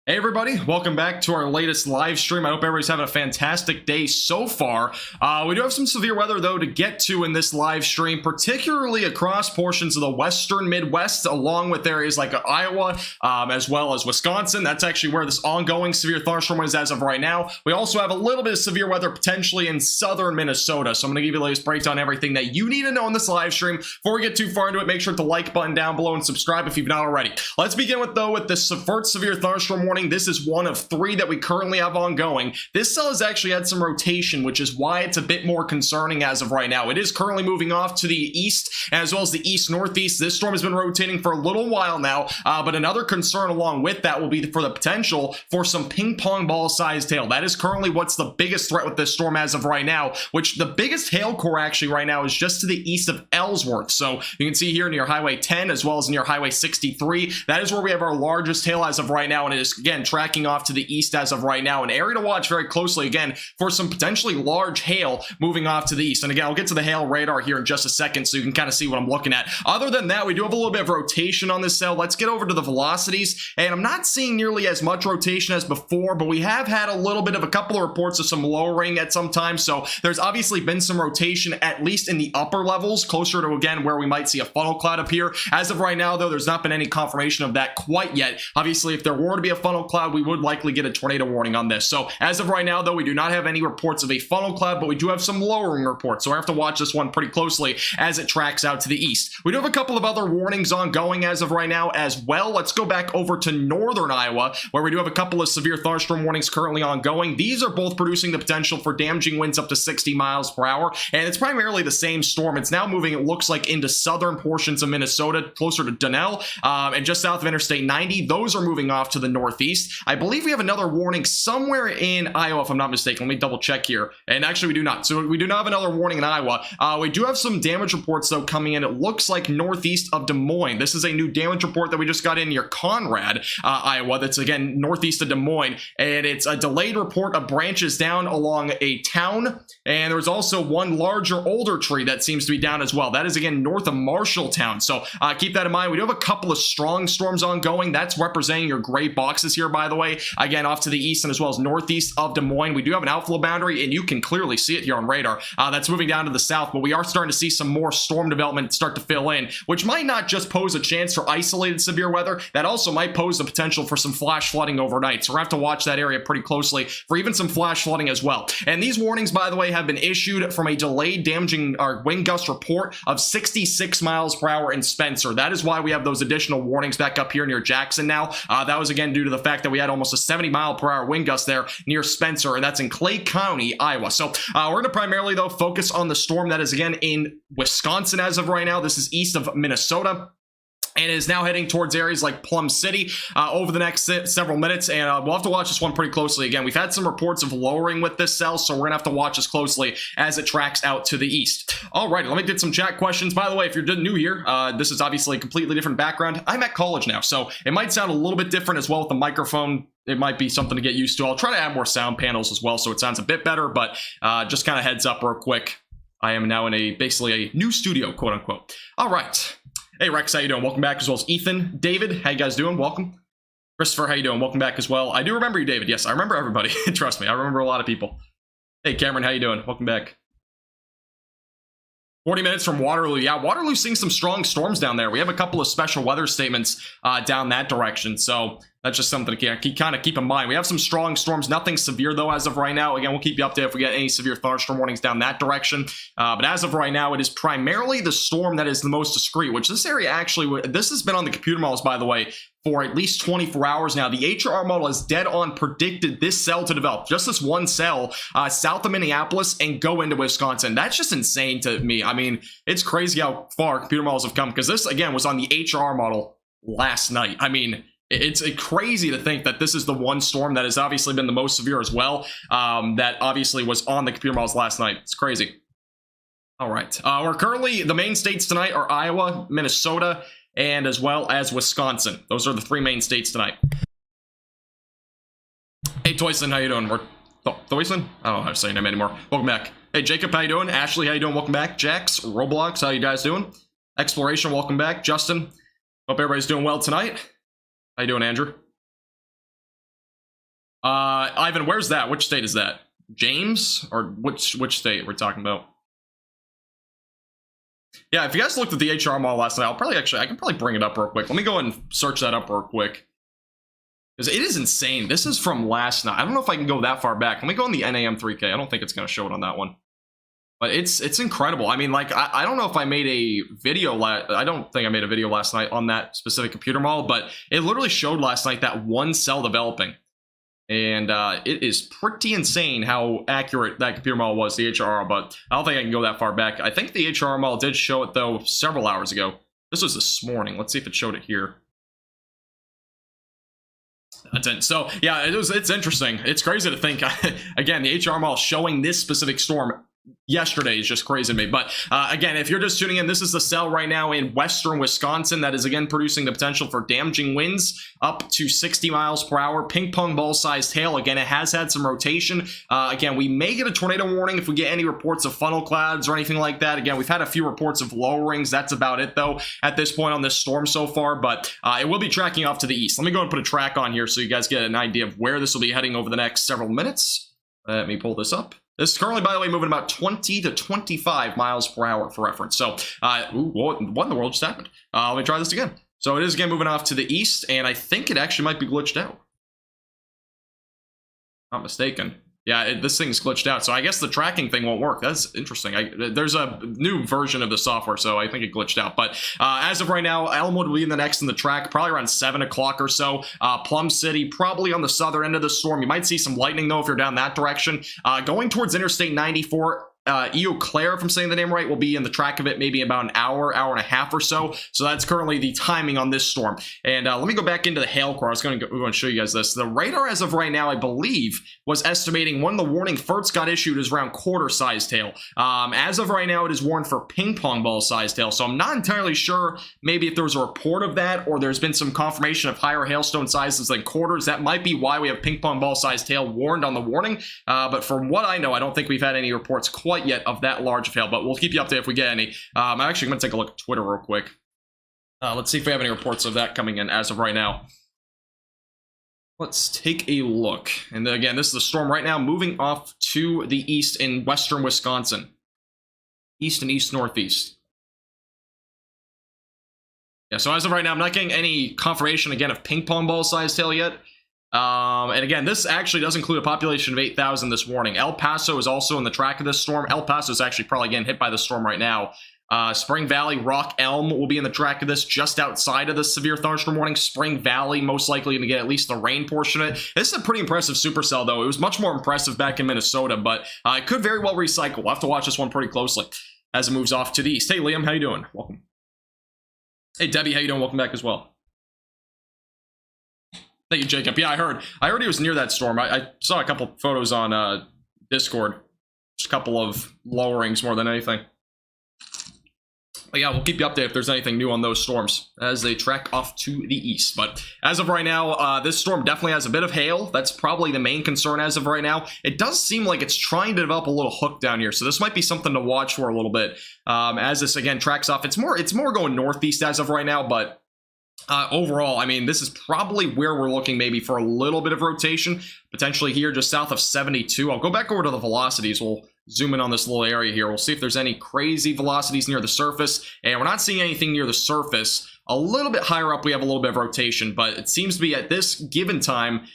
Hey everybody, welcome back to our latest live stream. I hope everybody's having a fantastic day so far. We do have some severe weather though to get to in this live stream, particularly across portions of the western Midwest, along with areas like Iowa, as well as Wisconsin. That's actually where this ongoing severe thunderstorm is as of right now. We also have a little bit of severe weather potentially in southern Minnesota. So I'm going to give you the latest breakdown on everything that you need to know in this live stream. Before we get too far into it, make sure to hit the like button down below and subscribe if you've not already. Let's begin with the first severe thunderstorm warning. This is one of three that we currently have ongoing. This cell has actually had some rotation, which is why it's a bit more concerning as of right now. It is currently moving off to the east as well as the east-northeast. This storm has been rotating for a little while now, but another concern along with that will be for the potential for some ping pong ball sized hail. That is currently what's the biggest threat with this storm as of right now, which the biggest hail core actually right now is just to the east of Ellsworth. So you can see here near Highway 10 as well as near Highway 63. That is where we have our largest hail as of right now, and it is again tracking off to the east as of right now. An area to watch very closely again for some potentially large hail moving off to the east. And again, I'll get to the hail radar here in just a second so you can kind of see what I'm looking at. Other than that, we do have a little bit of rotation on this cell. Let's get over to the velocities, and I'm not seeing nearly as much rotation as before, but we have had a little bit of a couple of reports of some lowering at some time. So there's obviously been some rotation, at least in the upper levels, closer to again where we might see a funnel cloud appear. As of right now though, there's not been any confirmation of that quite yet. Obviously, if there were to be a funnel cloud, we would likely get a tornado warning on this. So as of right now though, we do not have any reports of a funnel cloud, but we do have some lowering reports. So I have to watch this one pretty closely as it tracks out to the east. We do have a couple of other warnings ongoing as of right now as well. Let's go back over to northern Iowa, where we do have a couple of severe thunderstorm warnings currently ongoing. These are both producing the potential for damaging winds up to 60 miles per hour, and it's primarily the same storm. It's now moving, it looks like, into southern portions of Minnesota, closer to Donnell, and just south of Interstate 90. Those are moving off to the northeast. I believe we have another warning somewhere in Iowa, if I'm not mistaken. Let me double check here. And actually, we do not. So we do not have another warning in Iowa. We do have some damage reports, though, coming in. It looks like northeast of Des Moines. This is a new damage report that we just got in near Conrad, Iowa. That's, again, northeast of Des Moines. And it's a delayed report of branches down along a town. And there was also one larger, older tree that seems to be down as well. That is, again, north of Marshalltown. So keep that in mind. We do have a couple of strong storms ongoing. That's representing your gray boxes here, by the way. Again, off to the east and as well as northeast of Des Moines. We do have an outflow boundary, and you can clearly see it here on radar. That's moving down to the south, but we are starting to see some more storm development start to fill in, which might not just pose a chance for isolated severe weather, that also might pose the potential for some flash flooding overnight. So we're going to have to watch that area pretty closely for even some flash flooding as well. And these warnings, by the way, have been issued from a delayed damaging wind gust report of 66 miles per hour in Spencer. That is why we have those additional warnings back up here near Jackson now. That was again due to the fact that we had almost a 70 mile per hour wind gust there near Spencer, and that's in Clay County, Iowa. So we're going to primarily though focus on the storm that is again in Wisconsin as of right now. This is east of Minnesota, and is now heading towards areas like Plum City over the next several minutes, and we'll have to watch this one pretty closely. Again, we've had some reports of lowering with this cell, so we're going to have to watch this closely as it tracks out to the east. All right, let me get some chat questions. By the way, if you're new here, this is obviously a completely different background. I'm at college now, so it might sound a little bit different as well with the microphone. It might be something to get used to. I'll try to add more sound panels as well so it sounds a bit better, but just kind of heads up real quick. I am now in basically a new studio, quote unquote. All right. Hey Rex, how you doing? Welcome back, as well as Ethan, David, how you guys doing? Welcome. Christopher, how you doing? Welcome back as well. I do remember you, David. Yes, I remember everybody. Trust me, I remember a lot of people. Hey Cameron, how you doing? Welcome back. 40 minutes from Waterloo. Yeah, Waterloo's seeing some strong storms down there. We have a couple of special weather statements down that direction, so that's just something to kind of keep in mind. We have some strong storms, nothing severe though as of right now. Again, we'll keep you updated if we get any severe thunderstorm warnings down that direction. But as of right now, it is primarily the storm that is the most discrete, which this area actually, this has been on the computer models, by the way, for at least 24 hours now. The HRR model has dead on predicted this cell to develop, just this one cell, south of Minneapolis and go into Wisconsin. That's just insane to me. I mean, it's crazy how far computer models have come, because this, again, was on the HRR model last night. I mean, it's crazy to think that this is the one storm that has obviously been the most severe as well, that obviously was on the computer models last night. It's crazy. All right. We're currently, the main states tonight are Iowa, Minnesota, and as well as Wisconsin. Those are the three main states tonight. Hey, Toyson, how you doing? Toyson? I don't know how to say your name anymore. Welcome back. Hey, Jacob, how you doing? Ashley, how you doing? Welcome back. Jax, Roblox, how you guys doing? Exploration, welcome back. Justin, hope everybody's doing well tonight. How you doing, Andrew? Ivan, where's that? Which state is that? James? Or which state we're talking about? Yeah, if you guys looked at the HR model last night, I can probably bring it up real quick. Let me go and search that up real quick. Because it is insane. This is from last night. I don't know if I can go that far back. Let me go on the NAM 3K. I don't think it's going to show it on that one. But it's incredible. I mean, like, I don't know if I made a video. I don't think I made a video last night on that specific computer model. But it literally showed last night that one cell developing. And it is pretty insane how accurate that computer model was, the HRR. But I don't think I can go that far back. I think the HRR model did show it, though, several hours ago. This was this morning. Let's see if it showed it here. So yeah, it's interesting. It's crazy to think, again, the HR model showing this specific storm yesterday is just crazy to me. But again, if you're just tuning in, this is the cell right now in western Wisconsin that is again producing the potential for damaging winds up to 60 miles per hour. Ping pong ball sized hail. Again, it has had some rotation. Again, we may get a tornado warning if we get any reports of funnel clouds or anything like that. Again, we've had a few reports of lowerings. That's about it though at this point on this storm so far, but it will be tracking off to the east. Let me go and put a track on here so you guys get an idea of where this will be heading over the next several minutes. Let me pull this up. This is currently, by the way, moving about 20 to 25 miles per hour for reference. So, what in the world just happened? Let me try this again. So it is again moving off to the east, and I think it actually might be glitched out. Not mistaken. Yeah, this thing's glitched out, so I guess the tracking thing won't work. That's interesting. There's a new version of the software, so I think it glitched out. But as of right now, Elmwood will be in the next in the track, probably around 7 o'clock or so. Plum City, probably on the southern end of the storm. You might see some lightning, though, if you're down that direction. Going towards Interstate 94, Eau Claire, if I'm saying the name right, will be in the track of it maybe about an hour and a half or so. So that's currently the timing on this storm. And let me go back into the hail core. I was going to show you guys this. The radar as of right now, I believe, was estimating when the warning first got issued is around quarter-sized hail. As of right now, it is warned for ping pong ball-sized hail. So I'm not entirely sure maybe if there was a report of that or there's been some confirmation of higher hailstone sizes than quarters. That might be why we have ping pong ball-sized hail warned on the warning. But from what I know, I don't think we've had any reports quite yet of that large of hail, but we'll keep you updated if we get any. I'm actually going to take a look at Twitter real quick. Let's see if we have any reports of that coming in as of right now. Let's take a look. And again, this is the storm right now moving off to the east in western Wisconsin. East and east-northeast. Yeah, so as of right now, I'm not getting any confirmation, again, of ping pong ball-sized hail yet. And again, this actually does include a population of 8,000 this morning. El Paso is also in the track of this storm. El Paso is actually probably getting hit by the storm right now. Spring Valley, Rock Elm will be in the track of this just outside of the severe thunderstorm warning. Spring Valley most likely going to get at least the rain portion of it. This is a pretty impressive supercell, though. It was much more impressive back in Minnesota, but it could very well recycle. We'll have to watch this one pretty closely as it moves off to the east. Hey, Liam, how you doing? Welcome. Hey, Debbie, how you doing? Welcome back as well. Thank you, Jacob. Yeah, I heard he was near that storm. I saw a couple photos on Discord. Just a couple of lowerings more than anything. But yeah, we'll keep you updated if there's anything new on those storms as they track off to the east. But as of right now, this storm definitely has a bit of hail. That's probably the main concern as of right now. It does seem like it's trying to develop a little hook down here, so this might be something to watch for a little bit. As this again tracks off, it's more going northeast as of right now, but overall, I mean, this is probably where we're looking maybe for a little bit of rotation, potentially here just south of 72. I'll go back over to the velocities. We'll zoom in on this little area here. We'll see if there's any crazy velocities near the surface, and we're not seeing anything near the surface. A little bit higher up, we have a little bit of rotation, but it seems to be at this given time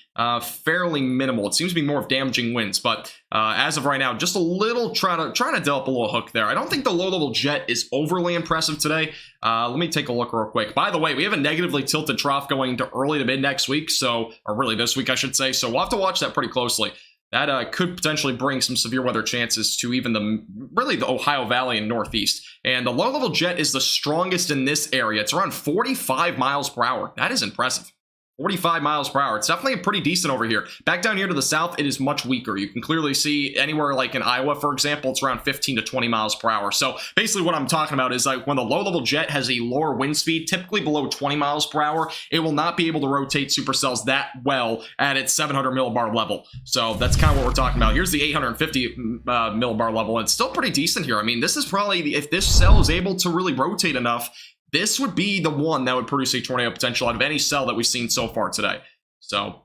fairly minimal. It seems to be more of damaging winds, but as of right now, just a little trying to develop a little hook there. I don't think the low-level jet is overly impressive today. Let me take a look real quick. By the way, we have a negatively tilted trough going to early to mid next week, or really this week, I should say. So we'll have to watch that pretty closely. That could potentially bring some severe weather chances to even the Ohio Valley and Northeast. And the low-level jet is the strongest in this area. It's around 45 miles per hour. That is impressive. 45 miles per hour. It's definitely pretty decent over here. Back down here to the south, it is much weaker. You can clearly see anywhere like in Iowa, for example, it's around 15 to 20 miles per hour. So basically what I'm talking about is like when the low-level jet has a lower wind speed, typically below 20 miles per hour, it will not be able to rotate supercells that well at its 700 millibar level. So that's kind of what we're talking about. Here's the 850 millibar level, and it's still pretty decent here. I mean, this is probably, if this cell is able to really rotate enough, this would be the one that would produce a tornado potential out of any cell that we've seen so far today. So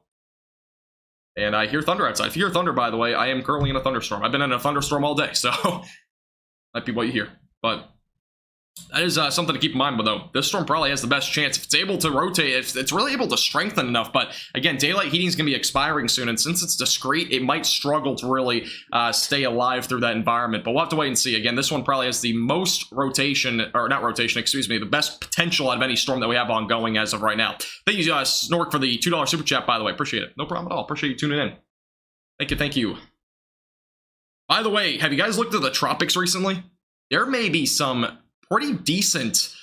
And I hear thunder outside. If you hear thunder, by the way, I am currently in a thunderstorm. I've been in a thunderstorm all day, so might be what you hear. But that is something to keep in mind, but though this storm probably has the best chance if it's able to rotate, if it's really able to strengthen enough. But again, daylight heating is going to be expiring soon, and since it's discrete, it might struggle to really stay alive through that environment. But we'll have to wait and see. Again, this one probably has the most rotation, or not rotation, excuse me, the best potential out of any storm that we have ongoing as of right now. Thank you, Snork, for the $2 super chat, by the way. Appreciate it. No problem at all. Appreciate you tuning in. Thank you, thank you. By the way, have you guys looked at the tropics recently? There may be some pretty decent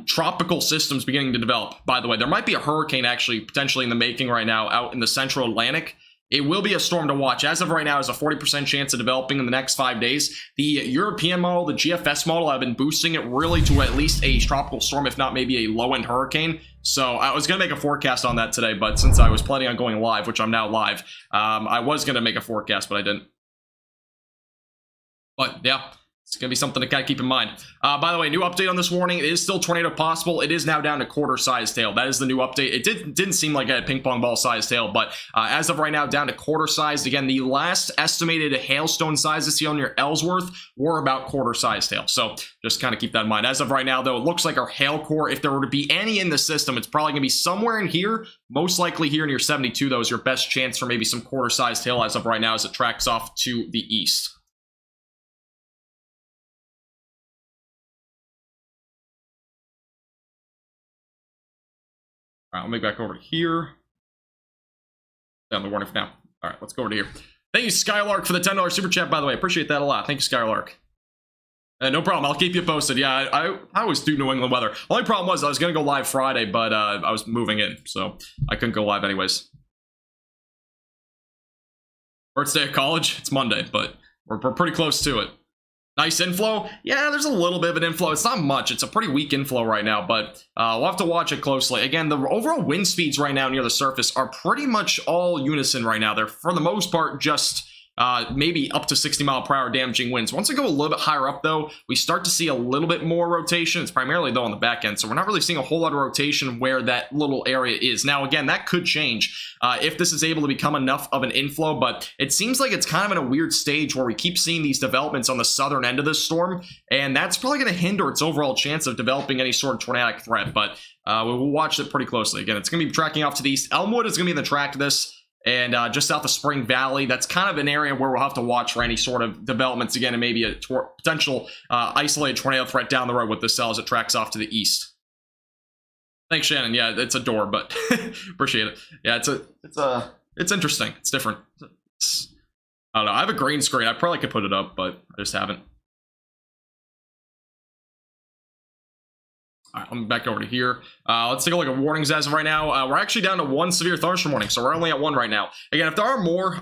tropical systems beginning to develop. By the way, there might be a hurricane actually potentially in the making right now out in the central Atlantic. It will be a storm to watch. As of right now, there's a 40% chance of developing in the next 5 days. The European model, the GFS model, I've been boosting it really to at least a tropical storm, if not maybe a low-end hurricane. So I was going to make a forecast on that today, but since I was planning on going live, which I'm now live, I was going to make a forecast, but I didn't. But yeah. It's going to be something to kind of keep in mind. By the way, new update on this warning. It is still tornado possible. It is now down to quarter-sized hail. That is the new update. It didn't seem like a ping-pong ball-sized hail, but as of right now, down to quarter-sized. Again, the last estimated hailstone sizes here near Ellsworth were about quarter-sized hail. So just kind of keep that in mind. As of right now, though, it looks like our hail core, if there were to be any in the system, it's probably going to be somewhere in here. Most likely here near 72, though, is your best chance for maybe some quarter-sized hail as of right now as it tracks off to the east. All right, let me back over here. Down the warning for now. All right, let's go over to here. Thank you, Skylark, for the $10 super chat, by the way. Appreciate that a lot. Thank you, Skylark. No problem. I'll keep you posted. Yeah, I always do New England weather. Only problem was I was going to go live Friday, but I was moving in, so I couldn't go live anyways. First day of college? It's Monday, but we're pretty close to it. Nice inflow. Yeah, there's a little bit of an inflow. It's not much. It's a pretty weak inflow right now, but we'll have to watch it closely. Again, the overall wind speeds right now near the surface are pretty much all unison right now. They're, for the most part, just maybe up to 60-mile-per-hour damaging winds. Once we go a little bit higher up, though, we start to see a little bit more rotation. It's primarily, though, on the back end, so we're not really seeing a whole lot of rotation where that little area is. Now, again, that could change if this is able to become enough of an inflow, but it seems like it's kind of in a weird stage where we keep seeing these developments on the southern end of this storm, and that's probably going to hinder its overall chance of developing any sort of tornadic threat, but we'll watch it pretty closely. Again, it's going to be tracking off to the east. Elmwood is going to be in the track to this. And just south of Spring Valley, that's kind of an area where we'll have to watch for any sort of developments again, and maybe a potential isolated tornado threat down the road with this cell as it tracks off to the east. Thanks, Shannon. Yeah, it's a door, but appreciate it. Yeah, it's interesting. It's different. I don't know. I have a green screen. I probably could put it up, but I just haven't. All right, let me back over to here. Let's take a look at warnings as of right now. We're actually down to 1 severe thunderstorm warning, so we're only at 1 right now. Again, if there are more,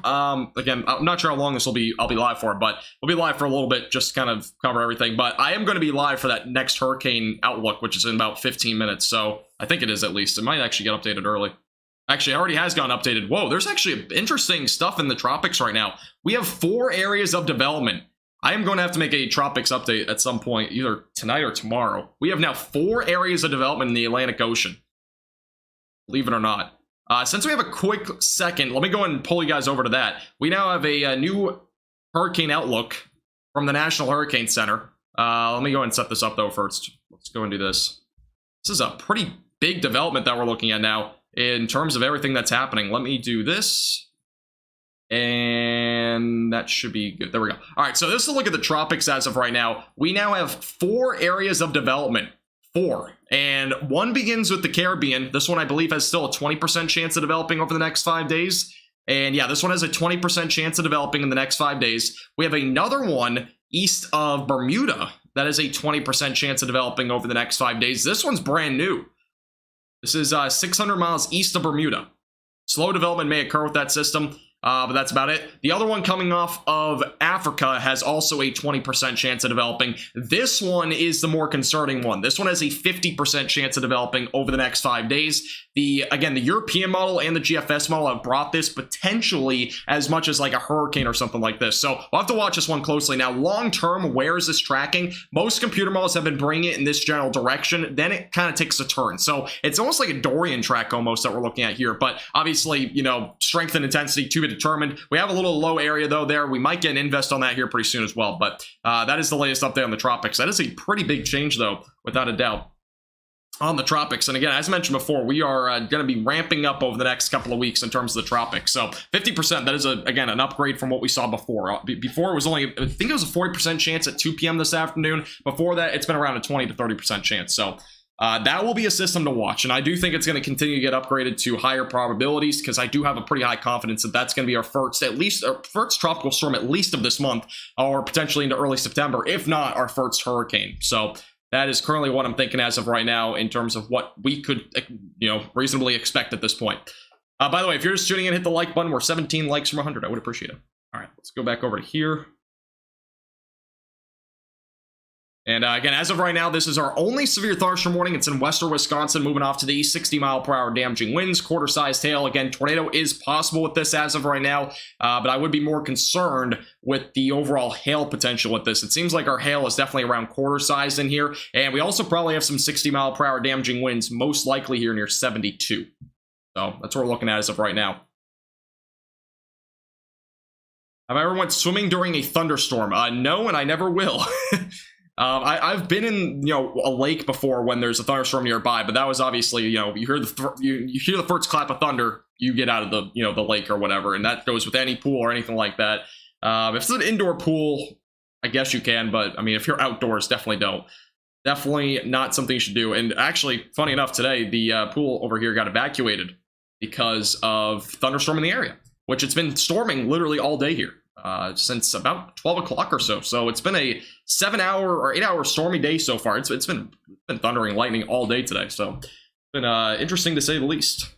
again, I'm not sure how long this will be. I'll be live for, but we'll be live for a little bit, just to kind of cover everything. But I am going to be live for that next hurricane outlook, which is in about 15 minutes. So I think it is at least. It might actually get updated early. Actually, it already has gotten updated. Whoa, there's actually interesting stuff in the tropics right now. We have 4 areas of development. I am going to have to make a tropics update at some point, either tonight or tomorrow. We have now 4 areas of development in the Atlantic Ocean. Believe it or not. Since we have a quick second, let me go and pull you guys over to that. We now have a new hurricane outlook from the National Hurricane Center. Let me go and set this up, though, first. Let's go and do this. This is a pretty big development that we're looking at now in terms of everything that's happening. Let me do this. And that should be good. There we go. All right, so this is a look at the tropics as of right now. We now have 4 areas of development. 4. And 1 begins with the Caribbean. This one, I believe, has still a 20% chance of developing over the next 5 days. And yeah, this one has a 20% chance of developing in the next 5 days. We have another one east of Bermuda that is a 20% chance of developing over the next 5 days. This one's brand new. This is 600 miles east of Bermuda. Slow development may occur with that system. But that's about it. The other one coming off of Africa has also a 20% chance of developing. This one is the more concerning one. This one has a 50% chance of developing over the next 5 days. Again, the European model and the GFS model have brought this potentially as much as like a hurricane or something like this. So we'll have to watch this one closely. Now, long term, where is this tracking? Most computer models have been bringing it in this general direction. Then it kind of takes a turn. So it's almost like a Dorian track almost that we're looking at here. But obviously, you know, strength and intensity to be determined. We have a little low area though there. We might get an invest on that here pretty soon as well. But that is the latest update on the Tropics. That is a pretty big change though, without a doubt, on the Tropics. And again, as mentioned before, we are going to be ramping up over the next couple of weeks in terms of the Tropics. So 50%, that is, again, an upgrade from what we saw before. Before, it was only, I think it was a 40% chance at 2 p.m. this afternoon. Before that, it's been around a 20 to 30% chance. So that will be a system to watch. And I do think it's going to continue to get upgraded to higher probabilities because I do have a pretty high confidence that that's going to be our first, at least, our first tropical storm at least of this month, or potentially into early September, if not our first hurricane. So that is currently what I'm thinking as of right now in terms of what we could, you know, reasonably expect at this point. By the way, if you're just tuning in, hit the like button. We're 17 likes from 100. I would appreciate it. All right, let's go back over to here. And again, as of right now, this is our only severe thunderstorm warning. It's in western Wisconsin, moving off to the east, 60-mile-per-hour damaging winds, quarter-sized hail. Again, tornado is possible with this as of right now, but I would be more concerned with the overall hail potential with this. It seems like our hail is definitely around quarter-sized in here, and we also probably have some 60-mile-per-hour damaging winds, most likely here near 72. So that's what we're looking at as of right now. Have I ever went swimming during a thunderstorm? No, and I never will. I've been in, you know, a lake before when there's a thunderstorm nearby, but that was obviously, you know, you hear the first clap of thunder, you get out of the, you know, the lake or whatever, and that goes with any pool or anything like that. If it's an indoor pool, I guess you can, but I mean, if you're outdoors, definitely don't. Definitely not something you should do. And actually, funny enough, today the pool over here got evacuated because of thunderstorm in the area, which it's been storming literally all day here. Since about 12 o'clock or so. So it's been a 7-hour or 8-hour stormy day so far. It's been thundering lightning all day today. So it's been interesting to say the least.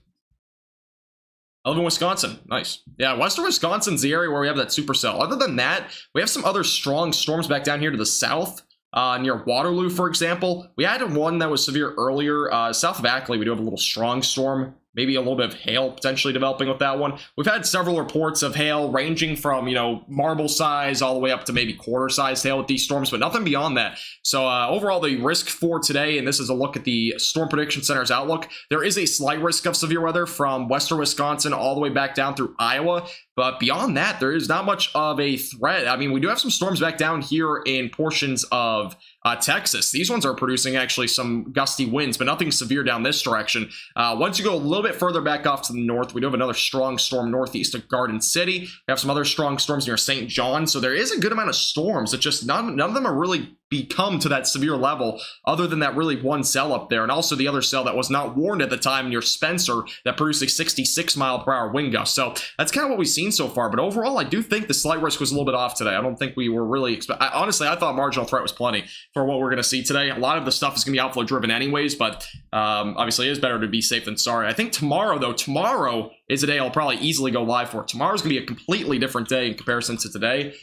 I live in Wisconsin. Nice. Yeah, western Wisconsin's the area where we have that supercell. Other than that, we have some other strong storms back down here to the south. Near Waterloo, for example. We had one that was severe earlier. South of Ackley, we do have a little strong storm. Maybe a little bit of hail potentially developing with that one. We've had several reports of hail ranging from, you know, marble size all the way up to maybe quarter-sized hail with these storms, but nothing beyond that. So overall, the risk for today, and this is a look at the Storm Prediction Center's outlook, there is a slight risk of severe weather from western Wisconsin all the way back down through Iowa. But beyond that, there is not much of a threat. I mean, we do have some storms back down here in portions of Texas. These ones are producing actually some gusty winds, but nothing severe down this direction. Once you go a little bit further back off to the north, we do have another strong storm northeast of Garden City. We have some other strong storms near St. John. So there is a good amount of storms. It's just none of them are really become to that severe level other than that really one cell up there, and also the other cell that was not warned at the time near Spencer that produced a 66-mile-per-hour wind gust. So that's kind of what we've seen so far, but overall I do think the slight risk was a little bit off today. I don't think we were really honestly, I thought marginal threat was plenty for what we're going to see today. A lot of the stuff is going to be outflow driven anyways, but obviously it is better to be safe than sorry. I think tomorrow is a day I'll probably easily go live for. Tomorrow's going to be a completely different day in comparison to today.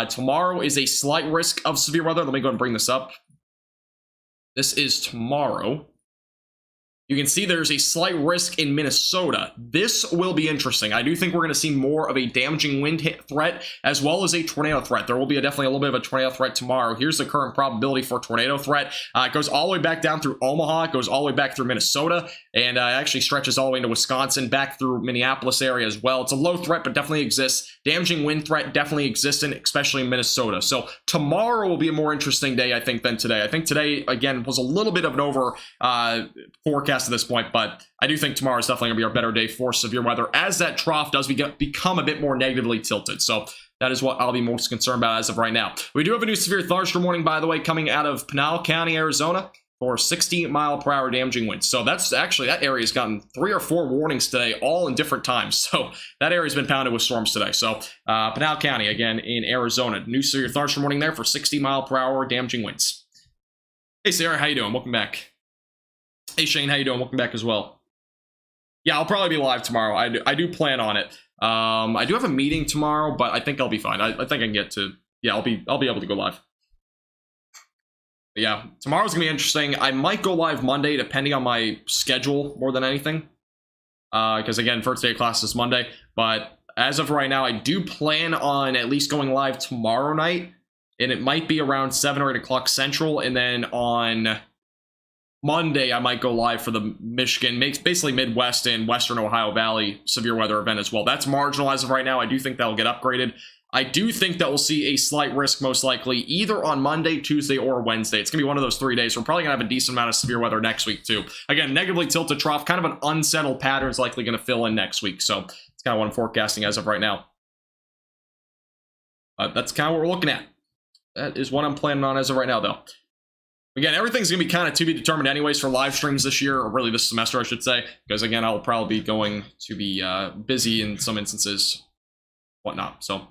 Tomorrow is a slight risk of severe weather. Let me go ahead and bring this up. This is tomorrow. You can see there's a slight risk in Minnesota. This will be interesting. I do think we're going to see more of a damaging wind threat as well as a tornado threat. There will be definitely a little bit of a tornado threat tomorrow. Here's the current probability for tornado threat. It goes all the way back down through Omaha. It goes all the way back through Minnesota, and actually stretches all the way into Wisconsin, back through Minneapolis area as well. It's a low threat, but definitely exists. Damaging wind threat definitely existent, especially in Minnesota. So tomorrow will be a more interesting day, I think, than today. I think today, again, was a little bit of an over forecast at this point, but I do think tomorrow is definitely going to be our better day for severe weather as that trough does become a bit more negatively tilted. So that is what I'll be most concerned about as of right now. We do have a new severe thunderstorm warning, by the way, coming out of Pinal County, Arizona, for 60-mile-per-hour damaging winds. So that's actually, that area has gotten 3 or 4 warnings today, all in different times. So that area has been pounded with storms today. So Pinal County, again, in Arizona, new severe thunderstorm warning there for 60-mile-per-hour damaging winds. Hey, Sarah, how you doing? Welcome back. Hey, Shane, how you doing? Welcome back as well. Yeah, I'll probably be live tomorrow. I do plan on it. I do have a meeting tomorrow, but I think I'll be fine. I think I can get to yeah, I'll be able to go live. But yeah, tomorrow's gonna be interesting. I might go live Monday, depending on my schedule more than anything. Because again, first day of class is Monday. But as of right now, I do plan on at least going live tomorrow night, and it might be around 7 or 8 o'clock Central, and then on Monday, I might go live for the Michigan, basically Midwest and Western Ohio Valley severe weather event as well. That's marginal as of right now. I do think that'll get upgraded. I do think that we'll see a slight risk, most likely, either on Monday, Tuesday, or Wednesday. It's going to be one of those 3 days. We're probably going to have a decent amount of severe weather next week, too. Again, negatively tilted trough, kind of an unsettled pattern is likely going to fill in next week. So it's kind of what I'm forecasting as of right now. That's kind of what we're looking at. That is what I'm planning on as of right now, though. Again, everything's going to be kind of to be determined anyways for live streams this year, or really this semester, I should say, because, again, I'll probably be going to be busy in some instances, whatnot. So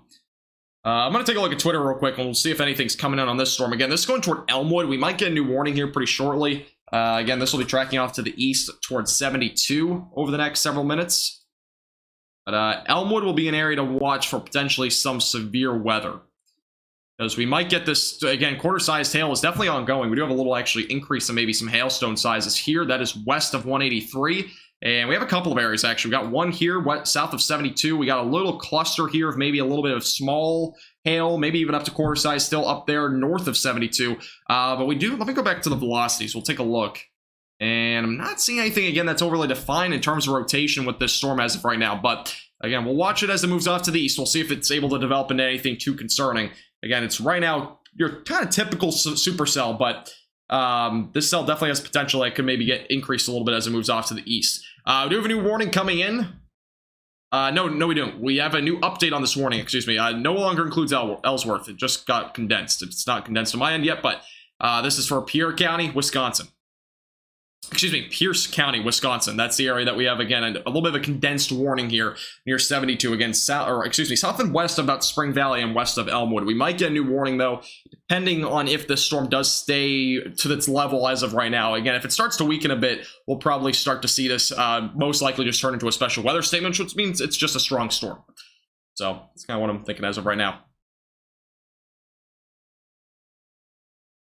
I'm going to take a look at Twitter real quick, and we'll see if anything's coming in on this storm. Again, this is going toward Elmwood. We might get a new warning here pretty shortly. Again, this will be tracking off to the east towards 72 over the next several minutes. But Elmwood will be an area to watch for potentially some severe weather, because we might get this, again, quarter-sized hail is definitely ongoing. We do have a little actually increase in maybe some hailstone sizes here. That is west of 183. And we have a couple of areas, actually. We got one here south of 72. We got a little cluster here of maybe a little bit of small hail, maybe even up to quarter size still up there north of 72. But we do, let me go back to the velocities. We'll take a look. And I'm not seeing anything, again, that's overly defined in terms of rotation with this storm as of right now. But, again, we'll watch it as it moves off to the east. We'll see if it's able to develop into anything too concerning. Again, it's right now your kind of typical supercell, but this cell definitely has potential that could maybe get increased a little bit as it moves off to the east. We do have a new warning coming in. No, we don't. We have a new update on this warning, excuse me. No longer includes Ellsworth. It just got condensed. It's not condensed on my end yet, but this is for Pierre County, Wisconsin. Excuse me, Pierce County, Wisconsin. That's the area that we have, again, a little bit of a condensed warning here near 72. Again, south and west of about Spring Valley and west of Elmwood. We might get a new warning, though, depending on if this storm does stay to its level as of right now. Again, if it starts to weaken a bit, we'll probably start to see this most likely just turn into a special weather statement, which means it's just a strong storm. So that's kind of what I'm thinking as of right now.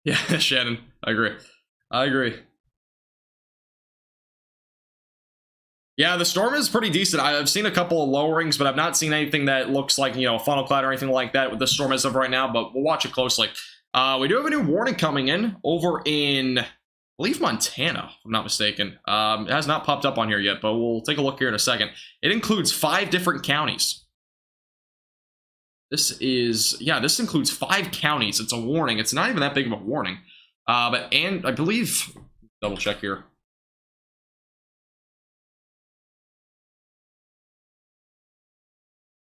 Yeah, Shannon, I agree. Yeah, the storm is pretty decent. I've seen a couple of lowerings, but I've not seen anything that looks like, a funnel cloud or anything like that with the storm as of right now, but we'll watch it closely. We do have a new warning coming in over in, I believe, Montana, if I'm not mistaken. It has not popped up on here yet, but we'll take a look here in a second. It includes 5 different counties. This includes 5 counties. It's a warning. It's not even that big of a warning. And I believe, double check here.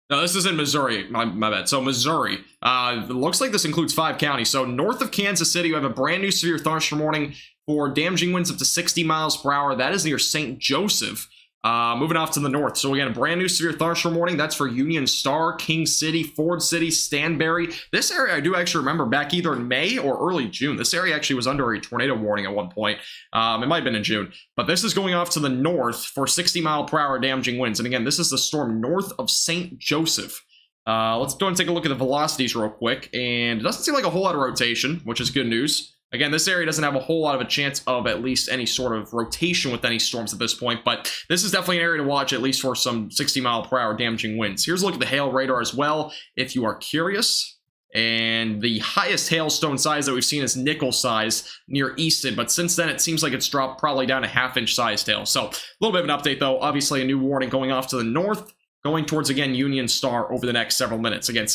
No, this is in Missouri. My bad. So Missouri. It looks like this includes 5 counties. So north of Kansas City, we have a brand new severe thunderstorm warning for damaging winds up to 60 miles per hour. That is near St. Joseph. Moving off to the north. So again, a brand new severe thunderstorm warning. That's for Union Star, King City, Ford City, Stanberry. This area I do actually remember back either in May or early June. This area actually was under a tornado warning at one point. It might have been in June. But this is going off to the north for 60 mile per hour damaging winds. And again, this is the storm north of St. Joseph. Let's go and take a look at the velocities real quick. And it doesn't seem like a whole lot of rotation, which is good news. Again, this area doesn't have a whole lot of a chance of at least any sort of rotation with any storms at this point, but this is definitely an area to watch, at least for some 60 mile per hour damaging winds. Here's a look at the hail radar as well, if you are curious. And the highest hailstone size that we've seen is nickel size near Easton, but since then it seems like it's dropped probably down to half-inch sized hail. So a little bit of an update, though. Obviously, a new warning going off to the north, going towards, again, Union Star over the next several minutes. Again,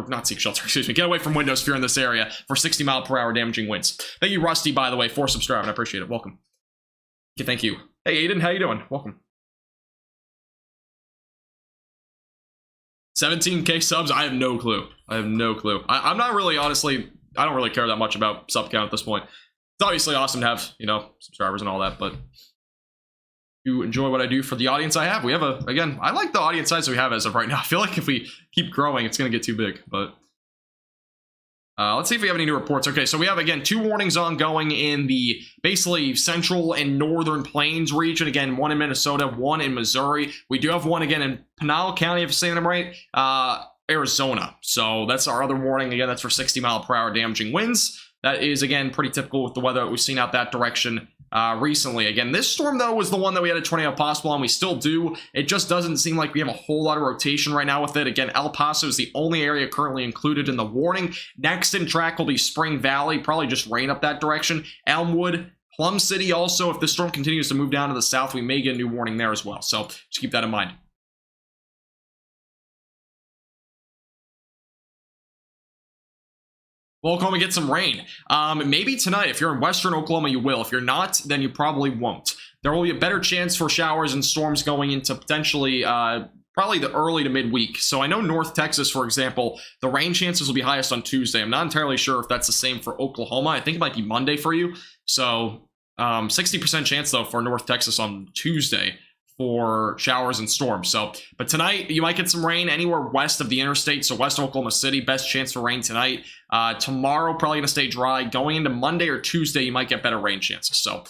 not seek shelter, excuse me. Get away from windows if you're in this area for 60 mile per hour damaging winds. Thank you, Rusty, by the way, for subscribing. I appreciate it. Welcome. Okay, thank you. Hey, Aiden, how you doing? Welcome. 17K subs? I have no clue. I'm not really, honestly, I don't really care that much about sub count at this point. It's obviously awesome to have, subscribers and all that, but to enjoy what I do for the audience I have. We have again, I like the audience size we have as of right now. I feel like if we keep growing, it's going to get too big, but let's see if we have any new reports. Okay, so we have, again, 2 warnings ongoing in the basically central and northern plains region. Again, 1 in Minnesota, 1 in Missouri. We do have 1, again, in Pinal County, if I'm saying them right. Arizona. So that's our other warning. Again, that's for 60-mile-per-hour damaging winds. That is, again, pretty typical with the weather that we've seen out that direction recently. Again, this storm, though, was the one that we had a tornado possible on. We still do. It just doesn't seem like we have a whole lot of rotation right now with it. Again, El Paso is the only area currently included in the warning. Next in track will be Spring Valley, probably just rain up that direction. Elmwood, Plum City also, if this storm continues to move down to the south, we may get a new warning there as well. So just keep that in mind. Well, Oklahoma, get some rain. Maybe tonight. If you're in western Oklahoma, you will. If you're not, then you probably won't. There will be a better chance for showers and storms going into potentially probably the early to midweek. So I know North Texas, for example, the rain chances will be highest on Tuesday. I'm not entirely sure if that's the same for Oklahoma. I think it might be Monday for you. So 60% chance, though, for North Texas on Tuesday for showers and storms. So, but tonight you might get some rain anywhere west of the interstate. So west Oklahoma City, best chance for rain tonight. Tomorrow, probably going to stay dry. Going into Monday or Tuesday, you might get better rain chances. So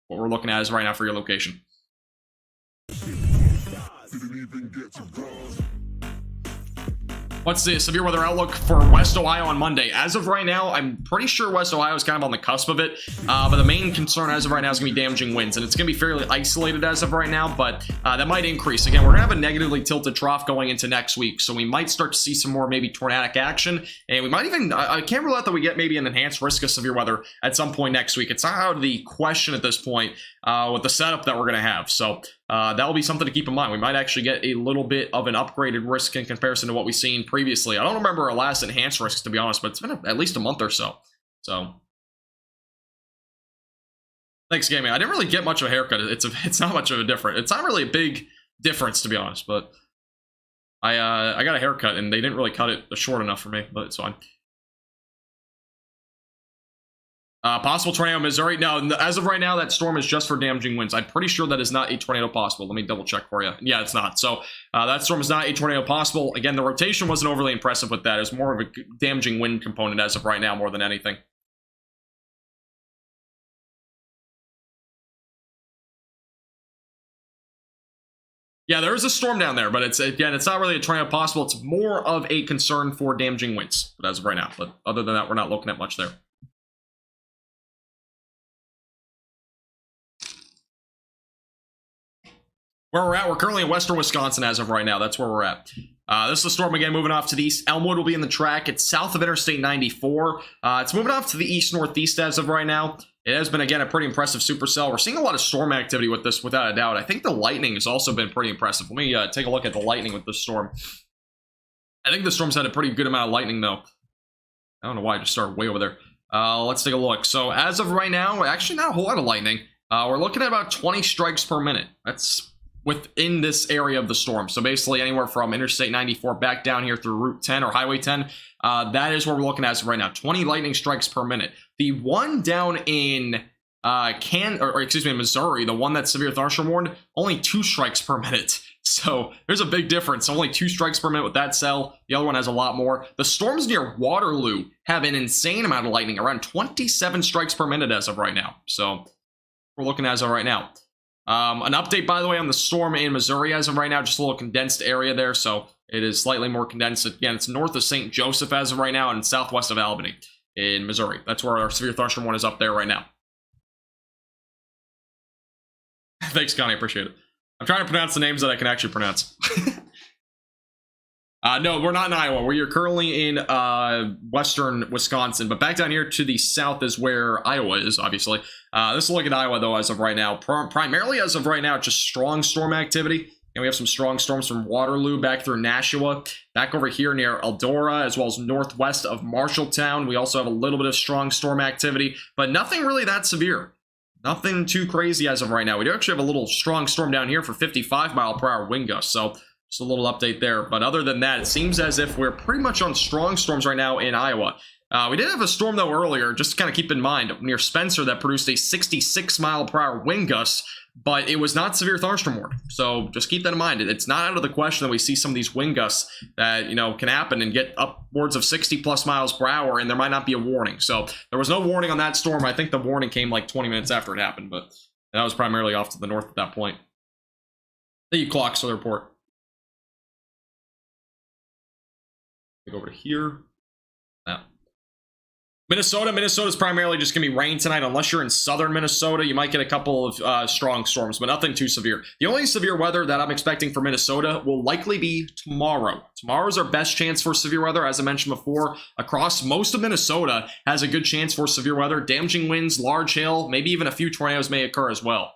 what we're looking at is right now for your location. What's the severe weather outlook for West Ohio on Monday? As of right now, I'm pretty sure West Ohio is kind of on the cusp of it, but the main concern as of right now is going to be damaging winds, and it's going to be fairly isolated as of right now, but that might increase. Again, we're going to have a negatively tilted trough going into next week, so we might start to see some more maybe tornadic action, and we might even, I can't rule out that we get maybe an enhanced risk of severe weather at some point next week. It's not out of the question at this point with the setup that we're going to have, so that'll be something to keep in mind. We might actually get a little bit of an upgraded risk in comparison to what we've seen previously. I don't remember our last enhanced risks, to be honest, but it's been at least a month or so. So, thanks, Gaming. I didn't really get much of a haircut. It's not much of a difference. It's not really a big difference, to be honest. But I got a haircut and they didn't really cut it short enough for me, but it's fine. Possible tornado in Missouri. No, as of right now, that storm is just for damaging winds. I'm pretty sure that is not a tornado possible. Let me double check for you. Yeah, it's not. So that storm is not a tornado possible. Again, the rotation wasn't overly impressive with that. It's more of a damaging wind component as of right now more than anything. Yeah, there is a storm down there, but it's not really a tornado possible. It's more of a concern for damaging winds, but as of right now. But other than that, we're not looking at much there. Where we're at, we're currently in western Wisconsin as of right now. That's where we're at. This is the storm again moving off to the east. Elmwood will be in the track. It's south of Interstate 94. It's moving off to the east-northeast as of right now. It has been, again, a pretty impressive supercell. We're seeing a lot of storm activity with this, without a doubt. I think the lightning has also been pretty impressive. Let me take a look at the lightning with this storm. I think the storm's had a pretty good amount of lightning, though. I don't know why I just started way over there. Let's take a look. So as of right now, actually not a whole lot of lightning. We're looking at about 20 strikes per minute. That's within this area of the storm. So basically anywhere from Interstate 94 back down here through Route 10 or Highway 10. That is what we're looking at right now. 20 lightning strikes per minute. The one down in Missouri, the one that's severe thunderstorm warned, only 2 strikes per minute. So there's a big difference. Only 2 strikes per minute with that cell. The other one has a lot more. The storms near Waterloo have an insane amount of lightning, around 27 strikes per minute as of right now. So we're looking as of right now. An update, by the way, on the storm in Missouri as of right now, just a little condensed area there, so it is slightly more condensed. Again, it's north of St. Joseph as of right now and southwest of Albany in Missouri. That's where our severe thunderstorm one is up there right now. Thanks, Connie, I appreciate it. I'm trying to pronounce the names that I can actually pronounce. No, we're not in Iowa. We are currently in western Wisconsin, but back down here to the south is where Iowa is, obviously. Let's look at Iowa, though, as of right now. Primarily, as of right now, just strong storm activity. And we have some strong storms from Waterloo back through Nashua, back over here near Eldora, as well as northwest of Marshalltown. We also have a little bit of strong storm activity, but nothing really that severe. Nothing too crazy as of right now. We do actually have a little strong storm down here for 55-mile-per-hour wind gusts, so just a little update there. But other than that, it seems as if we're pretty much on strong storms right now in Iowa. We did have a storm, though, earlier, just to kind of keep in mind, near Spencer that produced a 66-mile-per-hour wind gust, but it was not severe thunderstorm warned. So just keep that in mind. It's not out of the question that we see some of these wind gusts that, can happen and get upwards of 60-plus miles per hour, and there might not be a warning. So there was no warning on that storm. I think the warning came like 20 minutes after it happened, but that was primarily off to the north at that point. Thank you, Clocks, for the report. Take over to here. Now, Minnesota's primarily just going to be rain tonight. Unless you're in southern Minnesota, you might get a couple of strong storms, but nothing too severe. The only severe weather that I'm expecting for Minnesota will likely be tomorrow. Tomorrow's our best chance for severe weather. As I mentioned before, across most of Minnesota has a good chance for severe weather. Damaging winds, large hail, maybe even a few tornadoes may occur as well.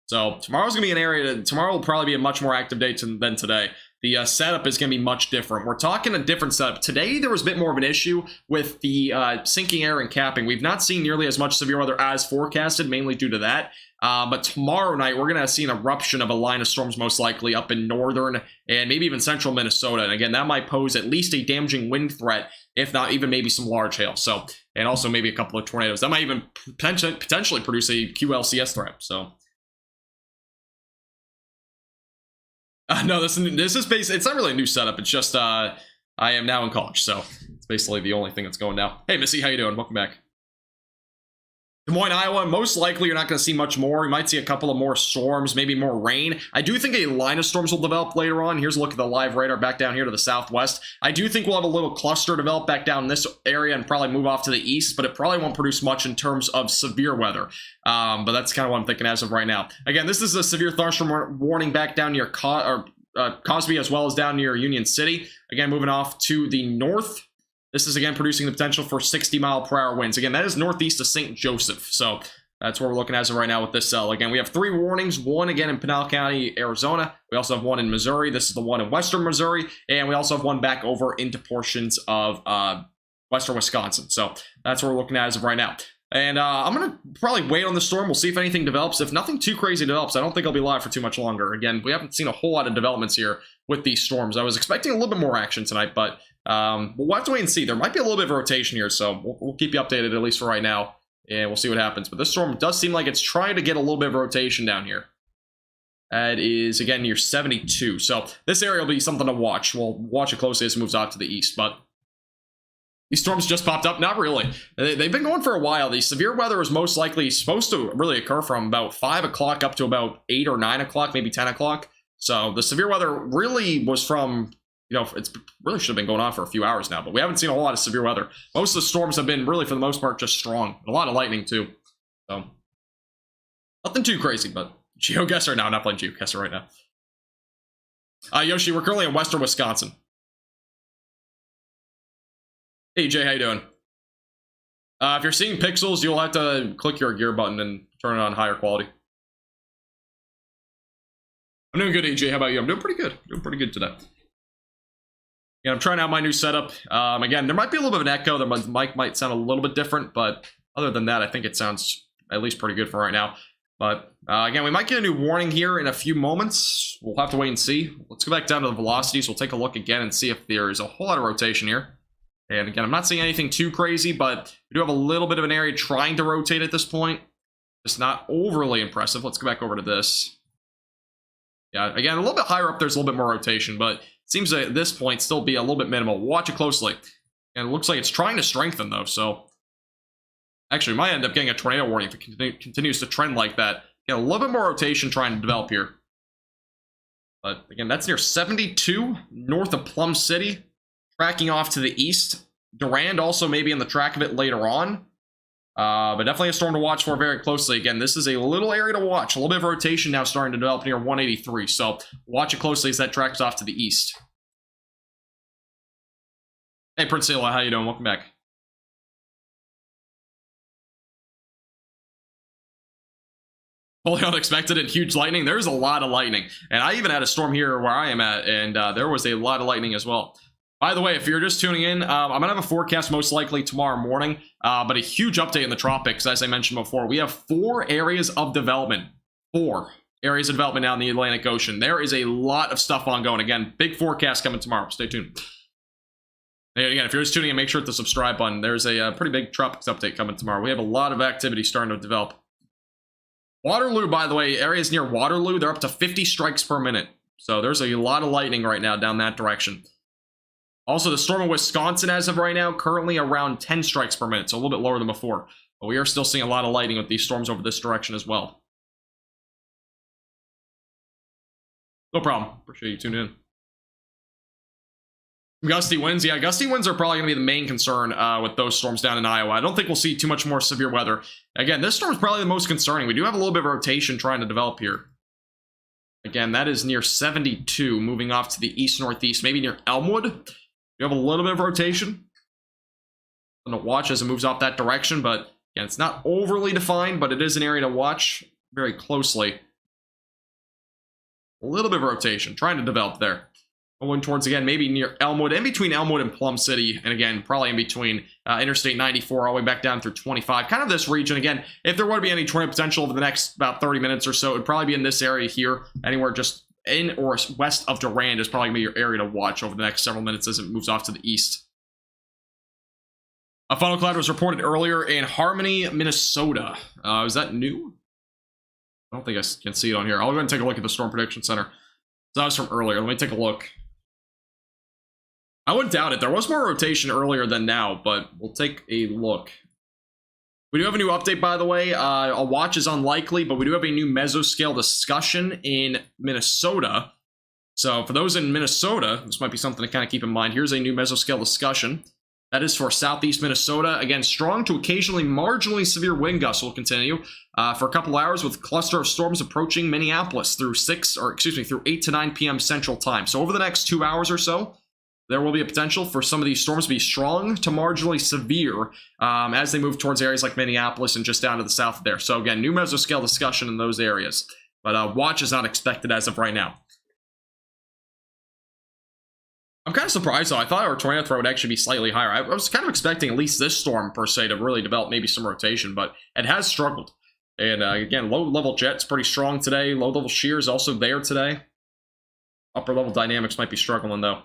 So tomorrow's going to be an area that tomorrow will probably be a much more active day than today. The setup is going to be much different. We're talking a different setup. Today, there was a bit more of an issue with the sinking air and capping. We've not seen nearly as much severe weather as forecasted, mainly due to that. But tomorrow night, we're going to see an eruption of a line of storms, most likely up in northern and maybe even central Minnesota. And again, that might pose at least a damaging wind threat, if not even maybe some large hail. So, and also maybe a couple of tornadoes. That might even potentially produce a QLCS threat. So. No, this is basically, it's not really a new setup. It's just, I am now in college, so it's basically the only thing that's going now. Hey, Missy, how you doing? Welcome back. Des Moines, Iowa, most likely you're not going to see much more. You might see a couple of more storms, maybe more rain. I do think a line of storms will develop later on. Here's a look at the live radar back down here to the southwest. I do think we'll have a little cluster develop back down in this area and probably move off to the east, but it probably won't produce much in terms of severe weather. But that's kind of what I'm thinking as of right now. Again, this is a severe thunderstorm warning back down near Cosby as well as down near Union City. Again, moving off to the north. This is, again, producing the potential for 60-mile-per-hour winds. Again, that is northeast of St. Joseph. So that's what we're looking at as of right now with this cell. Again, we have 3 warnings. One, again, in Pinal County, Arizona. We also have one in Missouri. This is the one in western Missouri. And we also have one back over into portions of western Wisconsin. So that's what we're looking at as of right now. And I'm going to probably wait on the storm. We'll see if anything develops. If nothing too crazy develops, I don't think I'll be live for too much longer. Again, we haven't seen a whole lot of developments here with these storms. I was expecting a little bit more action tonight, but we'll have to wait and see. There might be a little bit of rotation here, so we'll keep you updated, at least for right now, and we'll see what happens. But this storm does seem like it's trying to get a little bit of rotation down here. That is, again, near 72. So this area will be something to watch. We'll watch it closely as it moves out to the east, but these storms just popped up? Not really. They've been going for a while. The severe weather is most likely supposed to really occur from about 5 o'clock up to about 8 or 9 o'clock, maybe 10 o'clock. So the severe weather really was from, it's really should have been going on for a few hours now, but we haven't seen a whole lot of severe weather. Most of the storms have been really, for the most part, just strong. A lot of lightning, too. So nothing too crazy, but GeoGuessr now. Not playing GeoGuessr right now. Yoshi, we're currently in western Wisconsin. Hey Jay, how you doing? If you're seeing pixels, you'll have to click your gear button and turn it on higher quality. I'm doing good, AJ. How about you? I'm doing pretty good. Doing pretty good today. Yeah, I'm trying out my new setup. Again, there might be a little bit of an echo. The mic might sound a little bit different, but other than that, I think it sounds at least pretty good for right now. But again, we might get a new warning here in a few moments. We'll have to wait and see. Let's go back down to the velocities. We'll take a look again and see if there is a whole lot of rotation here. And again, I'm not seeing anything too crazy, but we do have a little bit of an area trying to rotate at this point. It's not overly impressive. Let's go back over to this. Yeah, again, a little bit higher up, there's a little bit more rotation, but it seems at this point still be a little bit minimal. Watch it closely. And it looks like it's trying to strengthen, though, so actually, we might end up getting a tornado warning if it continues to trend like that. Get a little bit more rotation trying to develop here. But again, that's near 72, north of Plum City. Tracking off to the east. Durand also maybe in the track of it later on. But definitely a storm to watch for very closely. Again, this is a little area to watch. A little bit of rotation now starting to develop near 183. So watch it closely as that tracks off to the east. Hey, Prince Ela, how you doing? Welcome back. Totally unexpected and huge lightning. There's a lot of lightning. And I even had a storm here where I am at, and there was a lot of lightning as well. By the way, if you're just tuning in, I'm going to have a forecast most likely tomorrow morning, but a huge update in the tropics, as I mentioned before. We have 4 areas of development. 4 areas of development now in the Atlantic Ocean. There is a lot of stuff ongoing. Again, big forecast coming tomorrow. Stay tuned. And again, if you're just tuning in, make sure to hit the subscribe button. There's a pretty big tropics update coming tomorrow. We have a lot of activity starting to develop. Waterloo, by the way, areas near Waterloo, they're up to 50 strikes per minute. So there's a lot of lightning right now down that direction. Also, the storm in Wisconsin, as of right now, currently around 10 strikes per minute, so a little bit lower than before. But we are still seeing a lot of lightning with these storms over this direction as well. No problem. Appreciate you tuning in. Gusty winds, yeah, gusty winds are probably going to be the main concern with those storms down in Iowa. I don't think we'll see too much more severe weather. Again, this storm is probably the most concerning. We do have a little bit of rotation trying to develop here. Again, that is near 72, moving off to the east-northeast, maybe near Elmwood. You have a little bit of rotation. I'm going to watch as it moves off that direction, but again, it's not overly defined, but it is an area to watch very closely. A little bit of rotation, trying to develop there. Going towards, again, maybe near Elmwood, in between Elmwood and Plum City, and again, probably in between Interstate 94 all the way back down through 25. Kind of this region, again, if there were to be any tornado potential over the next about 30 minutes or so, it would probably be in this area here, anywhere just in or west of Durand is probably going to be your area to watch over the next several minutes as it moves off to the east. A funnel cloud was reported earlier in Harmony, Minnesota. Is that new? I don't think I can see it on here. I'll go ahead and take a look at the Storm Prediction Center. So that was from earlier. Let me take a look. I wouldn't doubt it. There was more rotation earlier than now, but we'll take a look. We do have a new update, by the way. A watch is unlikely, but we do have a new mesoscale discussion in Minnesota. So for those in Minnesota, this might be something to kind of keep in mind. Here's a new mesoscale discussion. That is for southeast Minnesota. Again, strong to occasionally marginally severe wind gusts will continue for a couple hours with a cluster of storms approaching Minneapolis through 8 to 9 p.m. Central Time. So over the next 2 hours or so, there will be a potential for some of these storms to be strong to marginally severe as they move towards areas like Minneapolis and just down to the south there. So again, new mesoscale discussion in those areas. But watch is not expected as of right now. I'm kind of surprised, though. I thought our tornado threat would actually be slightly higher. I was kind of expecting at least this storm, per se, to really develop maybe some rotation, but it has struggled. And again, low-level jet's pretty strong today. Low-level shear is also there today. Upper-level dynamics might be struggling, though.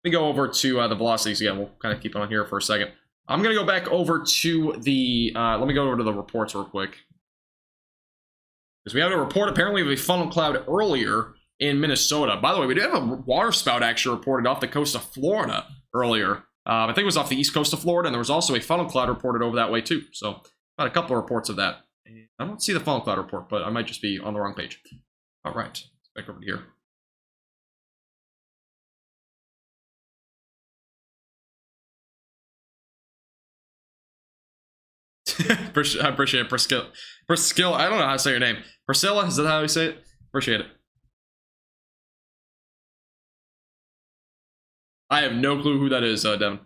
Let me go over to the velocities again. We'll kind of keep it on here for a second. I'm going to go back over to the, let me go over to the reports real quick. Because we have a report apparently of a funnel cloud earlier in Minnesota. By the way, we do have a water spout actually reported off the coast of Florida earlier. I think it was off the east coast of Florida, and there was also a funnel cloud reported over that way too. So, about a couple of reports of that. I don't see the funnel cloud report, but I might just be on the wrong page. All right, back over here. I appreciate it, Priscilla. Priscilla, I don't know how to say your name. Priscilla, is that how you say it? Appreciate it. I have no clue who that is, Devin.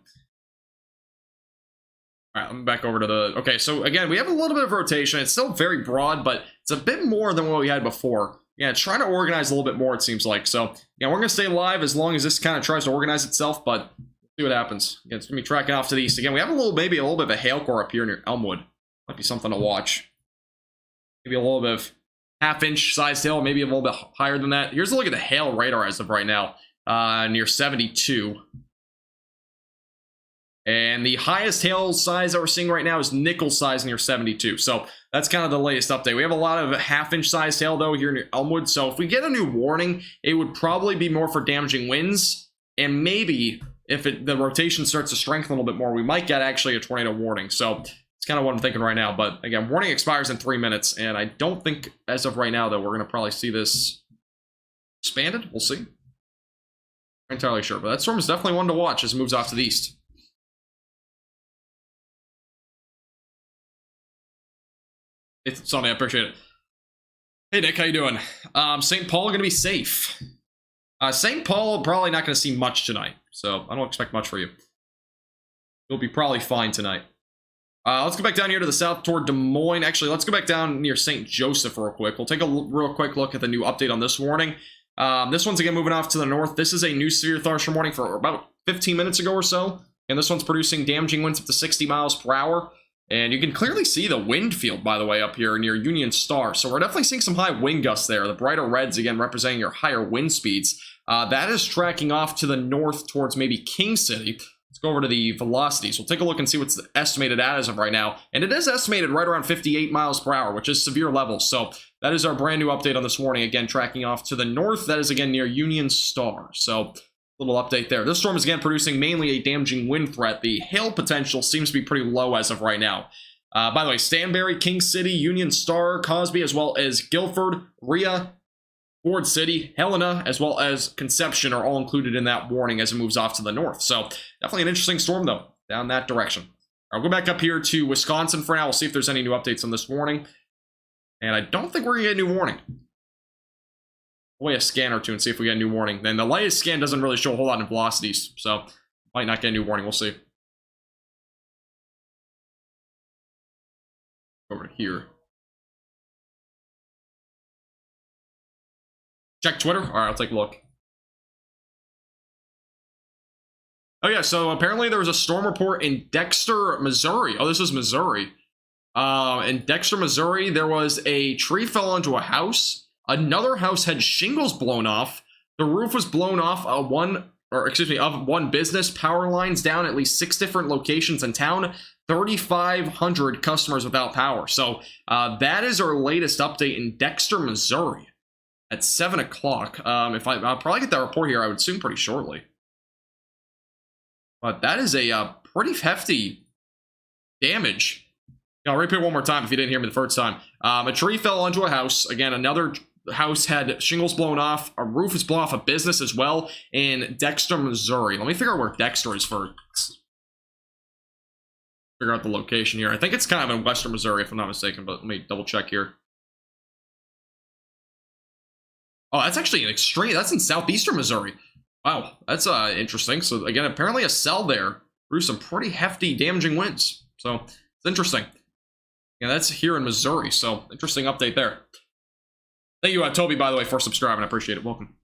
All right, I'm back over to the... Okay, so again, we have a little bit of rotation. It's still very broad, but it's a bit more than what we had before. Yeah, it's trying to organize a little bit more, it seems like. So, yeah, we're going to stay live as long as this kind of tries to organize itself, but see what happens. Again, it's going to be tracking off to the east. Again, we have maybe a little bit of a hail core up here near Elmwood. Might be something to watch. Maybe a little bit of half-inch sized hail, maybe a little bit higher than that. Here's a look at the hail radar as of right now. Near 72. And the highest hail size that we're seeing right now is nickel size near 72. So that's kind of the latest update. We have a lot of half-inch sized hail, though, here near Elmwood. So if we get a new warning, it would probably be more for damaging winds. And maybe if the rotation starts to strengthen a little bit more, we might get actually a tornado warning. So it's kind of what I'm thinking right now. But again, warning expires in 3 minutes. And I don't think, as of right now, though, we're going to probably see this expanded. We'll see. Not entirely sure, but that storm is definitely one to watch as it moves off to the east. It's Sonny, I appreciate it. Hey Nick, how you doing? St. Paul going to be safe. St. Paul probably not going to see much tonight, so I don't expect much for you. You'll be probably fine tonight. Let's go back down here to the south toward Des Moines. Actually, let's go back down near St. Joseph real quick. We'll take a real quick look at the new update on this warning. This one's again moving off to the north. This is a new severe thunderstorm warning for about 15 minutes ago or so. And this one's producing damaging winds up to 60 miles per hour. And you can clearly see the wind field, by the way, up here near Union Star. So we're definitely seeing some high wind gusts there. The brighter reds, again, representing your higher wind speeds. That is tracking off to the north towards maybe King City. Let's go over to the velocities. We'll take a look and see what's estimated at as of right now. And it is estimated right around 58 miles per hour, which is severe levels. So that is our brand new update on this warning. Again, tracking off to the north. That is, again, near Union Star. So little update there. This storm is again producing mainly a damaging wind threat. The hail potential seems to be pretty low as of right now. By the way, Stanberry, King City, Union Star, Cosby, as well as Guilford, Rhea, Ford City, Helena, as well as Conception are all included in that warning as it moves off to the north. So definitely an interesting storm, though, down that direction. I'll go back up here to Wisconsin for now. We'll see if there's any new updates on this warning. And I don't think we're going to get a new warning. We'll wait a scan or two and see if we get a new warning. Then the latest scan doesn't really show a whole lot of velocities, so might not get a new warning. We'll see. Over here. Check Twitter. All right, I'll take a look. Oh, yeah, so apparently there was a storm report in Dexter, Missouri. Oh, this is Missouri. In Dexter, Missouri, there was a tree fell onto a house. Another house had shingles blown off. The roof was blown off of one business. Power lines down at least 6 different locations in town. 3,500 customers without power. So that is our latest update in Dexter, Missouri at 7 o'clock. I'll probably get that report here, I would assume, pretty shortly. But that is a pretty hefty damage. I'll repeat it one more time if you didn't hear me the first time. A tree fell onto a house. Again, another house had shingles blown off. A roof is blown off a business as well in Dexter, Missouri. Let me figure out where Dexter is first. Figure out the location here. I think it's kind of in western Missouri, if I'm not mistaken, but let me double check here. Oh, that's actually an extreme. That's in southeastern Missouri. Wow, that's interesting. So again, apparently a cell there threw some pretty hefty damaging winds. So it's interesting. Yeah, that's here in Missouri. So interesting update there. Thank you, Toby, by the way, for subscribing. I appreciate it. Welcome.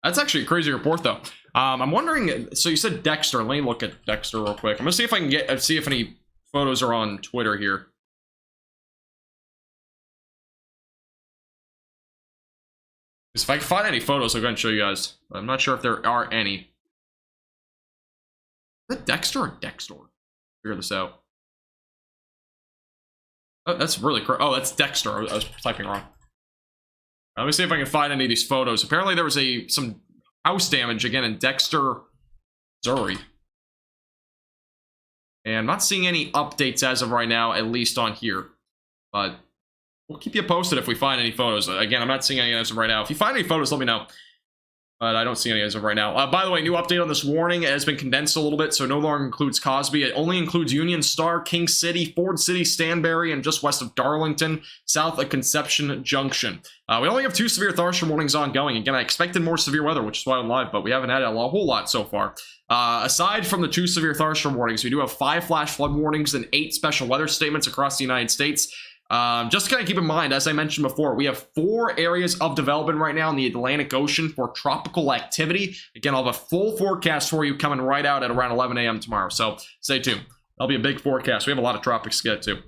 That's actually a crazy report, though. I'm wondering. So you said Dexter. Let me look at Dexter real quick. I'm gonna see if I can see if any photos are on Twitter here. If I can find any photos, I'll go ahead and show you guys. I'm not sure if there are any. Is it Dexter or Dexter? Figure this out. Oh, that's really crazy. Oh, that's Dexter. I was typing wrong. Let me see if I can find any of these photos. Apparently there was some house damage again in Dexter, Missouri. And I'm not seeing any updates as of right now, at least on here. But we'll keep you posted if we find any photos. Again, I'm not seeing any as of right now. If you find any photos, let me know. But I don't see any as of right now. By the way, new update on this warning. It has been condensed a little bit, so no longer includes Cosby. It only includes Union Star, King City, Ford City, Stanberry, and just west of Darlington, south of Conception Junction. We only have 2 severe thunderstorm warnings ongoing. Again, I expected more severe weather, which is why I'm live, but we haven't had a whole lot so far. Aside from the 2 severe thunderstorm warnings, we do have 5 flash flood warnings and 8 special weather statements across the United States. Just to kind of keep in mind, as I mentioned before, we have 4 areas of development right now in the Atlantic Ocean for tropical activity. Again, I'll have a full forecast for you coming right out at around 11 a.m. tomorrow, so stay tuned. That'll be a big forecast. We have a lot of tropics to get to.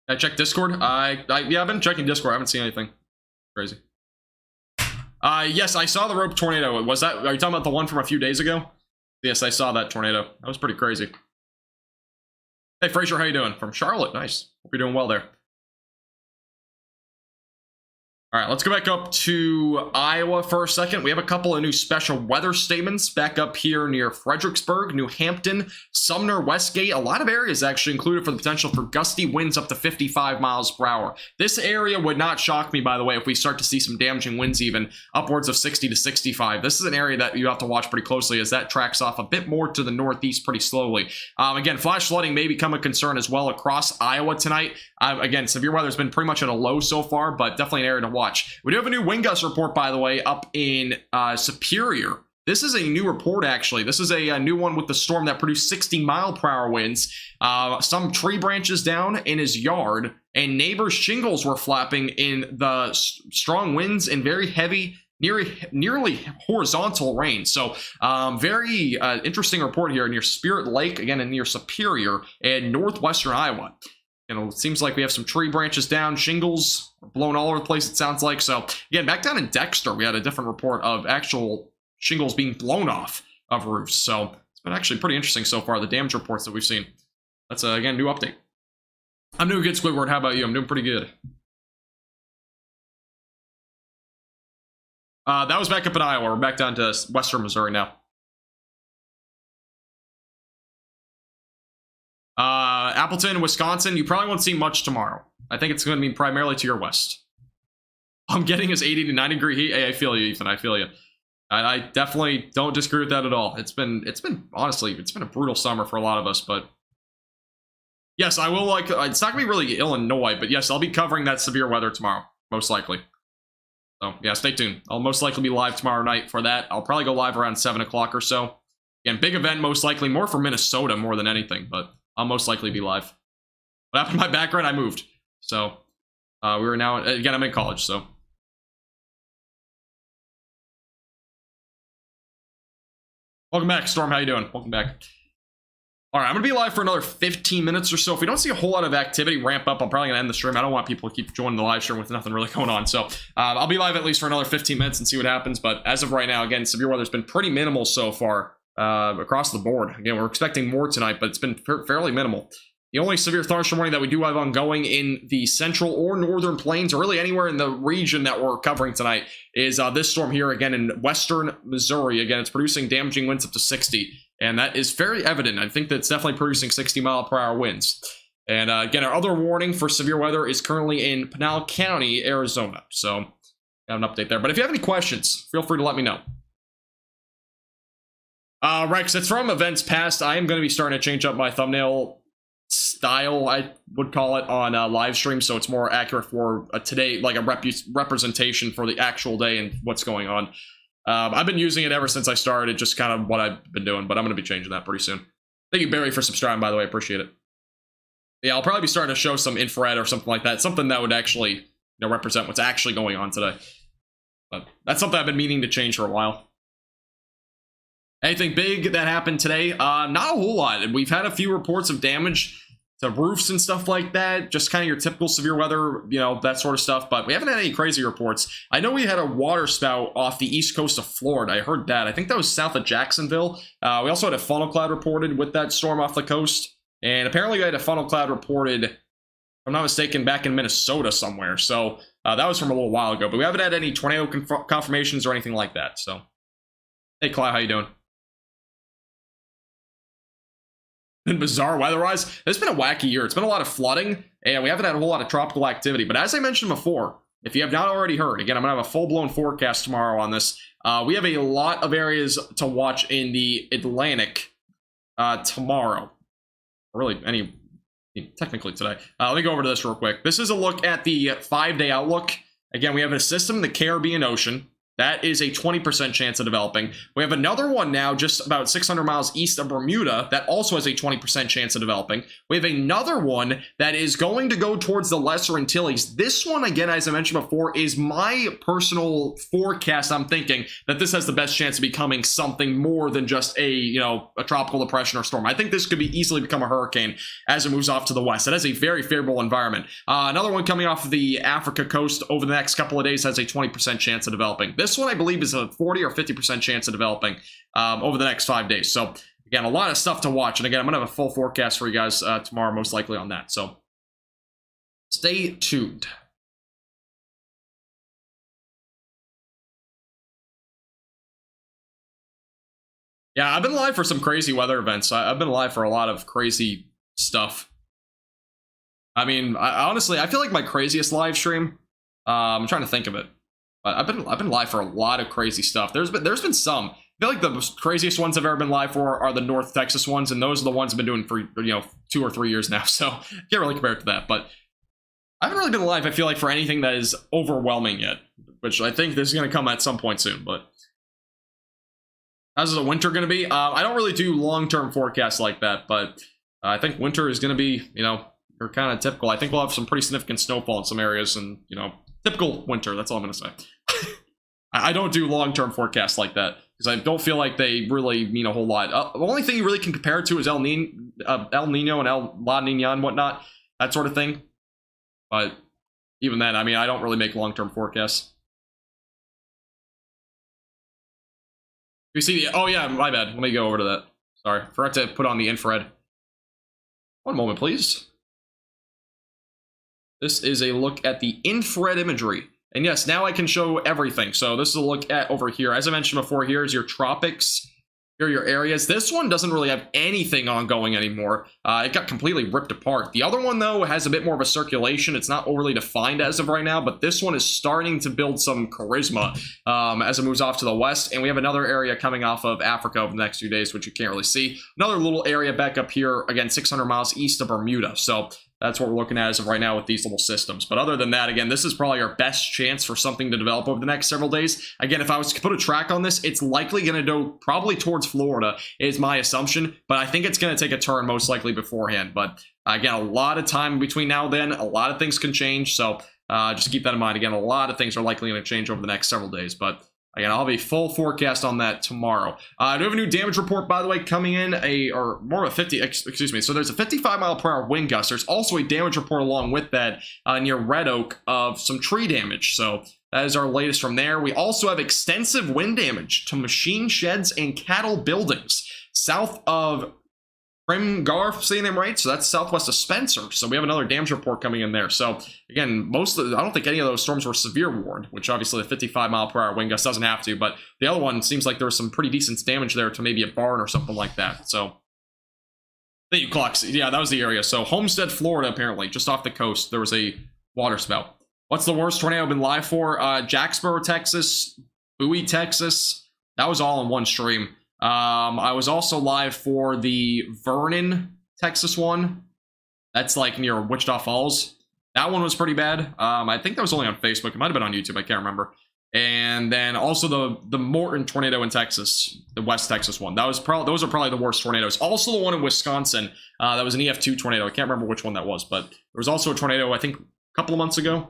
I checked Discord. Yeah, I've been checking Discord. I haven't seen anything crazy. Yes, I saw the rope tornado. Are you talking about the one from a few days ago? Yes, I saw that tornado. That was pretty crazy. Hey, Fraser, how you doing? From Charlotte. Nice. Hope you're doing well there. All right, let's go back up to Iowa for a second. We have a couple of new special weather statements back up here near Fredericksburg, New Hampton, Sumner, Westgate. A lot of areas actually included for the potential for gusty winds up to 55 miles per hour. This area would not shock me, by the way, if we start to see some damaging winds even upwards of 60 to 65. This is an area that you have to watch pretty closely as that tracks off a bit more to the northeast pretty slowly. Again, flash flooding may become a concern as well across Iowa tonight. Again, severe weather has been pretty much at a low so far, but definitely an area to watch. We do have a new wind gust report, by the way, up in Superior. This is a new report, actually. This is a new one with the storm that produced 60 mile per hour winds. Some tree branches down in his yard, and neighbors' shingles were flapping in the strong winds and very heavy, nearly horizontal rain. So very interesting report here near Spirit Lake, again, and near Superior in northwestern Iowa. It seems like we have some tree branches down, shingles blown all over the place, it sounds like. So, again, back down in Dexter, we had a different report of actual shingles being blown off of roofs. So, it's been actually pretty interesting so far, the damage reports that we've seen. That's, again, new update. I'm doing good, Squidward. How about you? I'm doing pretty good. That was back up in Iowa. We're back down to western Missouri now. Appleton, Wisconsin, you probably won't see much tomorrow. I think it's going to be primarily to your west. I'm getting is 80 to 90 degree heat. Hey, I feel you, Ethan. I feel you. I definitely don't disagree with that at all. It's been honestly, it's been a brutal summer for a lot of us, but yes, I will it's not gonna be really Illinois, but yes, I'll be covering that severe weather tomorrow, most likely. So yeah, stay tuned. I'll most likely be live tomorrow night for that. I'll probably go live around 7 o'clock or so. Again, big event, most likely, more for Minnesota more than anything, but I'll most likely be live. What happened to my background? I moved. So we are now, again, I'm in college, so. Welcome back, Storm. How you doing? Welcome back. All right, I'm going to be live for another 15 minutes or so. If we don't see a whole lot of activity ramp up, I'm probably going to end the stream. I don't want people to keep joining the live stream with nothing really going on. So I'll be live at least for another 15 minutes and see what happens. But as of right now, again, severe weather's been pretty minimal so far across the board. Again, we're expecting more tonight, but it's been fairly minimal. The only severe thunderstorm warning that we do have ongoing in the central or northern plains, or really anywhere in the region that we're covering tonight, is this storm here, again, in western Missouri. Again, it's producing damaging winds up to 60, and that is very evident. I think that's definitely producing 60-mile-per-hour winds. And again, our other warning for severe weather is currently in Pinal County, Arizona. So I have an update there. But if you have any questions, feel free to let me know. Rex, it's from events past. I am going to be starting to change up my thumbnail style, I would call it, on live stream, so it's more accurate for today, like a representation for the actual day and what's going on. I've been using it ever since I started, just kind of what I've been doing, but I'm going to be changing that pretty soon. Thank you, Barry, for subscribing, by the way. I appreciate it. Yeah, I'll probably be starting to show some infrared or something like that, something that would actually represent what's actually going on today. But that's something I've been meaning to change for a while. Anything big that happened today? Not a whole lot. We've had a few reports of damage to roofs and stuff like that. Just kind of your typical severe weather, that sort of stuff. But we haven't had any crazy reports. I know we had a water spout off the east coast of Florida. I heard that. I think that was south of Jacksonville. We also had a funnel cloud reported with that storm off the coast. And apparently we had a funnel cloud reported, if I'm not mistaken, back in Minnesota somewhere. So that was from a little while ago. But we haven't had any tornado confirmations or anything like that. So, hey, Clyde, how you doing? Been bizarre weather-wise. It's been a wacky year. It's been a lot of flooding, and we haven't had a whole lot of tropical activity. But as I mentioned before, if you have not already heard, again, I'm going to have a full-blown forecast tomorrow on this. We have a lot of areas to watch in the Atlantic tomorrow. Really, technically today. Let me go over to this real quick. This is a look at the 5-day outlook. Again, we have a system in the Caribbean Ocean. That is a 20% chance of developing. We have another one now just about 600 miles east of Bermuda that also has a 20% chance of developing. We have another one that is going to go towards the Lesser Antilles. This one, again, as I mentioned before, is my personal forecast. I'm thinking that this has the best chance of becoming something more than just a tropical depression or storm. I think this could be easily become a hurricane as it moves off to the west. It has a very favorable environment. Another one coming off of the Africa coast over the next couple of days has a 20% chance of developing. This one, I believe, is a 40 or 50% chance of developing over the next 5 days. So, again, a lot of stuff to watch. And again, I'm going to have a full forecast for you guys tomorrow, most likely on that. So, stay tuned. Yeah, I've been live for some crazy weather events. I've been live for a lot of crazy stuff. I mean, honestly, I feel like my craziest live stream, I'm trying to think of it. I've been live for a lot of crazy stuff. There's been some. I feel like the most craziest ones I've ever been live for are the North Texas ones, and those are the ones I've been doing for 2 or 3 years now. So can't really compare it to that. But I haven't really been live, I feel like, for anything that is overwhelming yet, which I think this is going to come at some point soon. But how's the winter going to be? I don't really do long-term forecasts like that, but I think winter is going to be, they're kind of typical. I think we'll have some pretty significant snowfall in some areas, and typical winter. That's all I'm going to say. I don't do long-term forecasts like that because I don't feel like they really mean a whole lot. The only thing you really can compare it to is El Nino and La Nina and whatnot, that sort of thing. But even then, I mean, I don't really make long-term forecasts. You see the, oh yeah, my bad. Let me go over to that. Sorry, forgot to put on the infrared. One moment, please. This is a look at the infrared imagery. And yes, now I can show everything. So this is a look at over here. As I mentioned before, here's your tropics. Here are your areas. This one doesn't really have anything ongoing anymore. It got completely ripped apart. The other one, though, has a bit more of a circulation. It's not overly defined as of right now, but this one is starting to build some charisma as it moves off to the west. And we have another area coming off of Africa over the next few days, which you can't really see. Another little area back up here, again, 600 miles east of Bermuda. So that's what we're looking at as of right now with these little systems. But other than that, again, this is probably our best chance for something to develop over the next several days. Again, if I was to put a track on this, it's likely going to go probably towards Florida is my assumption. But I think it's going to take a turn most likely beforehand. But again, a lot of time between now and then. A lot of things can change. So just keep that in mind. Again, a lot of things are likely going to change over the next several days. But again, I'll have a full forecast on that tomorrow. I do have a new damage report, by the way, coming in, or more of a 50, excuse me. So there's a 55-mile-per-hour wind gust. There's also a damage report along with that near Red Oak of some tree damage. So that is our latest from there. We also have extensive wind damage to machine sheds and cattle buildings south of Primgar, saying them right, so that's southwest of Spencer. So we have another damage report coming in there. So again, I don't think any of those storms were severe warned, which obviously the 55-mile-per-hour wind gust doesn't have to, but the other one seems like there was some pretty decent damage there to maybe a barn or something like that. So thank you, Clocks. Yeah, that was the area. So Homestead, Florida, apparently, just off the coast, there was a water spout. What's the worst tornado I've been live for? Jacksboro, Texas, Bowie, Texas. That was all in one stream. I was also live for the Vernon, Texas one. That's like near Wichita Falls. That one was pretty bad. I think that was only on Facebook. It might have been on YouTube. I can't remember. And then also the Morton tornado in Texas, the West Texas one. Those are probably the worst tornadoes. Also the one in Wisconsin. That was an EF2 tornado. I can't remember which one that was, but there was also a tornado, I think, a couple of months ago.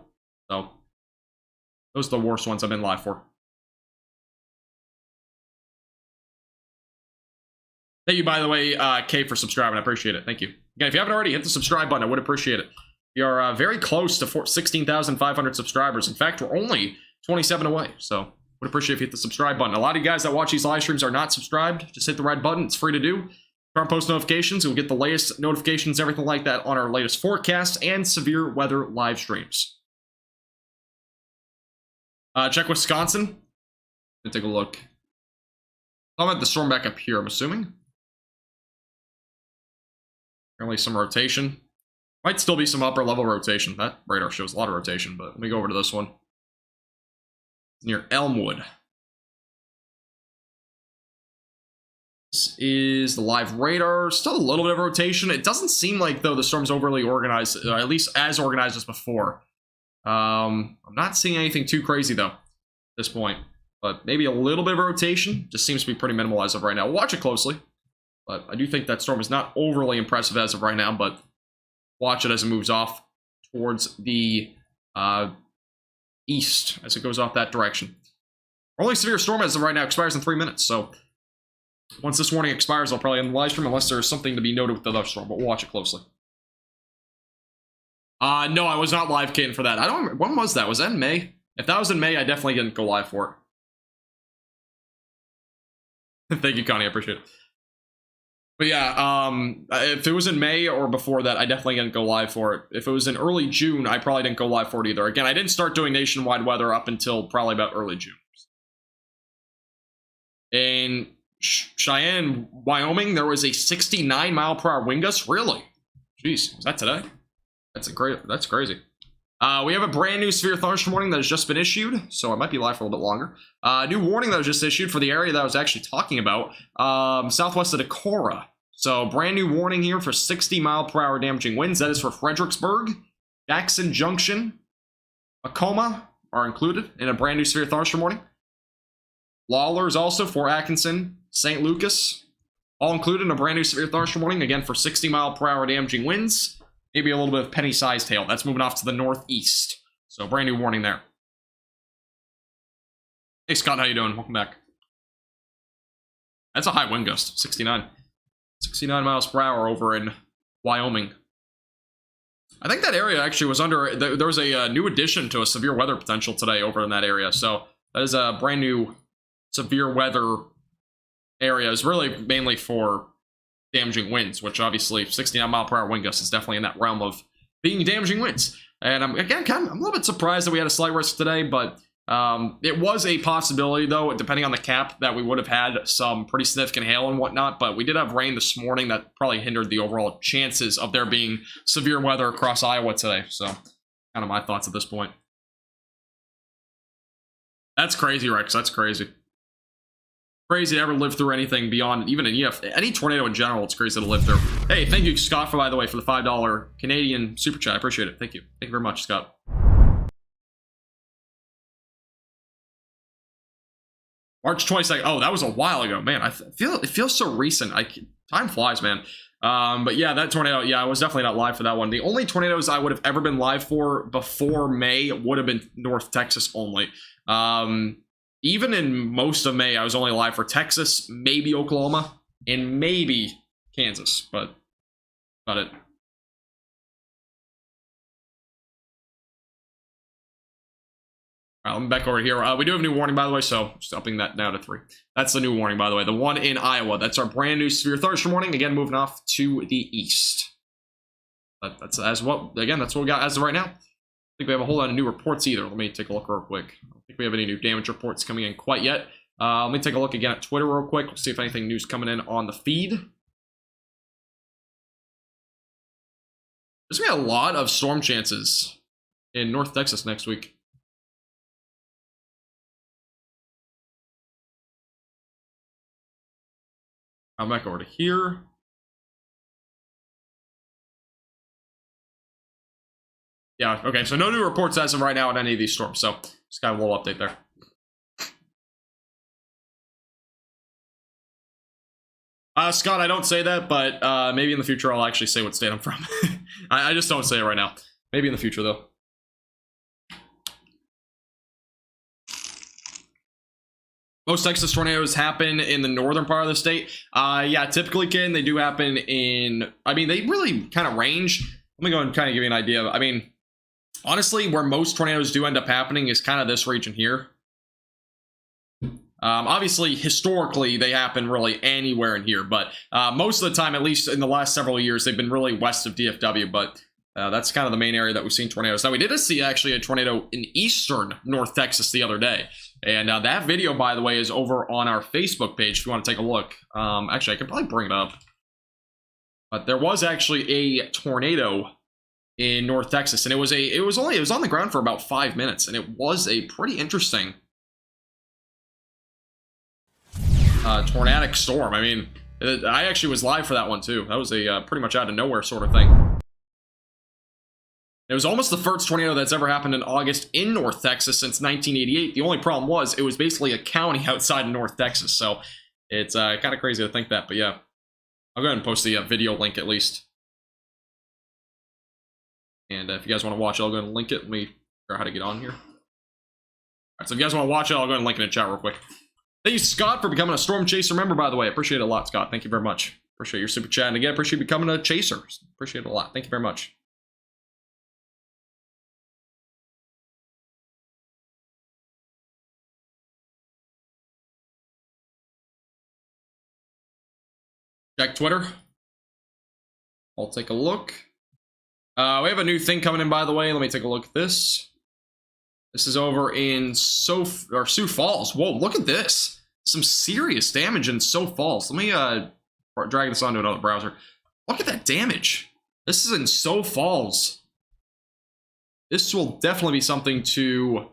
So those are the worst ones I've been live for. Thank you, by the way, Kay, for subscribing. I appreciate it. Thank you. Again, if you haven't already, hit the subscribe button. I would appreciate it. We are very close to 16,500 subscribers. In fact, we're only 27 away. So would appreciate if you hit the subscribe button. A lot of you guys that watch these live streams are not subscribed. Just hit the red button. It's free to do. Turn on post notifications. You'll get the latest notifications, everything like that on our latest forecasts and severe weather live streams. Check Wisconsin. Let's take a look. I'm at the storm back up here, I'm assuming. Apparently some rotation. Might still be some upper level rotation. That radar shows a lot of rotation, but let me go over to this one. Near Elmwood. This is the live radar. Still a little bit of rotation. It doesn't seem like, though, the storm's overly organized, at least as organized as before. I'm not seeing anything too crazy, though, at this point. But maybe a little bit of rotation. Just seems to be pretty minimal as of right now. Watch it closely. But I do think that storm is not overly impressive as of right now, but watch it as it moves off towards the east as it goes off that direction. Our only severe storm as of right now expires in 3 minutes, so once this warning expires, I'll probably end the live stream unless there's something to be noted with the other storm, but we'll watch it closely. No, I was not live cating for that. I don't remember. When was that? Was that in May? If that was in May, I definitely didn't go live for it. Thank you, Connie. I appreciate it. But yeah, if it was in May or before that, I definitely didn't go live for it. If it was in early June, I probably didn't go live for it either. Again, I didn't start doing nationwide weather up until probably about early June. In Cheyenne, Wyoming, there was a 69-mile-per-hour wind gust. Really? Jeez, is that today? That's crazy. We have a brand new severe thunderstorm warning that has just been issued, so it might be live for a little bit longer. New warning that was just issued for the area that I was actually talking about, southwest of Decorah. So brand new warning here for 60-mile-per-hour damaging winds. That is for Fredericksburg, Jackson Junction, Macomb are included in a brand new severe thunderstorm warning. Lawler is also for Atkinson, St. Lucas, all included in a brand new severe thunderstorm warning, again for 60-mile-per-hour damaging winds. Maybe a little bit of penny-sized hail. That's moving off to the northeast. So brand new warning there. Hey Scott, how you doing? Welcome back. That's a high wind gust, 69. 69 miles per hour over in Wyoming. I think that area actually was under, there was a new addition to a severe weather potential today over in that area. So that is a brand new severe weather area. It's really mainly for damaging winds, which obviously 69-mile-per-hour wind gust is definitely in that realm of being damaging winds. And I'm a little bit surprised that we had a slight risk today, but It was a possibility, though, depending on the cap, that we would have had some pretty significant hail and whatnot, but we did have rain this morning that probably hindered the overall chances of there being severe weather across Iowa today. So, kind of my thoughts at this point. That's crazy, Rex. That's crazy. Crazy to ever live through anything beyond even an EF. Any tornado in general, it's crazy to live through. Hey, thank you, Scott, by the way, for the $5 Canadian super chat. I appreciate it. Thank you. Thank you very much, Scott. March 22nd. Oh, that was a while ago, man. It feels so recent. Time flies, man. But yeah, that tornado. Yeah, I was definitely not live for that one. The only tornadoes I would have ever been live for before May would have been North Texas only. Even in most of May, I was only live for Texas, maybe Oklahoma, and maybe Kansas, but about it. All right, let me back over here. We do have a new warning, by the way, so just upping that down to 3. That's the new warning, by the way. The one in Iowa. That's our brand new severe thunderstorm warning. Again, moving off to the east. But that's that's what we got as of right now. I think we have a whole lot of new reports either. Let me take a look real quick. I don't think we have any new damage reports coming in quite yet. Let me take a look again at Twitter real quick. We'll see if anything new's coming in on the feed. There's going to be a lot of storm chances in North Texas next week. I'm back over to here. Yeah, okay, so no new reports as of right now on any of these storms, so just got a little update there. Scott, I don't say that, but maybe in the future I'll actually say what state I'm from. I just don't say it right now. Maybe in the future, though. Most Texas tornadoes happen in the northern part of the state. Yeah, typically, Ken, they do happen in... I mean, they really kind of range. Let me go and kind of give you an idea. I mean, honestly, where most tornadoes do end up happening is kind of this region here. Obviously, historically, they happen really anywhere in here, but most of the time, at least in the last several years, they've been really west of DFW, but that's kind of the main area that we've seen tornadoes. Now, we did see actually a tornado in eastern North Texas the other day, and that video, by the way, is over on our Facebook page if you want to take a look. Actually, I can probably bring it up, but there was actually a tornado in North Texas, and it was on the ground for about 5 minutes, and it was a pretty interesting tornadic storm. I mean, I actually was live for that one too. That was a pretty much out of nowhere sort of thing. It was almost the first tornado that's ever happened in August in North Texas since 1988. The only problem was it was basically a county outside of North Texas, so it's kind of crazy to think that. But yeah, I'll go ahead and post the video link at least. And if you guys want to watch it, I'll go ahead and link it. Let me figure out how to get on here. All right, so if you guys want to watch it, I'll go ahead and link it in the chat real quick. Thank you, Scott, for becoming a Storm Chaser member, by the way. I appreciate it a lot, Scott. Thank you very much. Appreciate your super chat. And again, appreciate you becoming a Chaser. Appreciate it a lot. Thank you very much. Check Twitter. I'll take a look. We have a new thing coming in, by the way. Let me take a look at this. This is over in Sioux Falls. Whoa, look at this. Some serious damage in Sioux Falls. Let me drag this onto another browser. Look at that damage. This is in Sioux Falls. This will definitely be something to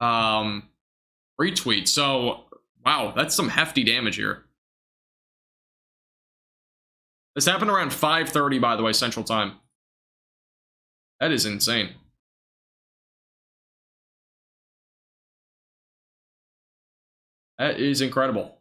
retweet. So, wow, that's some hefty damage here. This happened around 5:30, by the way, Central Time. That is insane. That is incredible.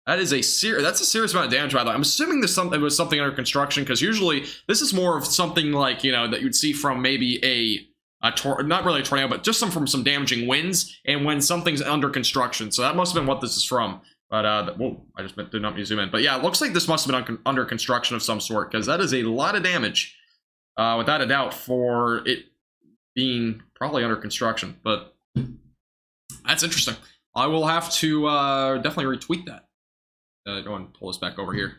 That's a serious amount of damage, by the way. I'm assuming it was something under construction, because usually this is more of something like, you know, that you'd see from maybe not really a tornado, but just from some damaging winds, and when something's under construction. So that must have been what this is from. But, whoa, I just did not zoom in. But yeah, it looks like this must have been under construction of some sort, because that is a lot of damage, without a doubt, for it being probably under construction. But that's interesting. I will have to definitely retweet that. Go and pull this back over here.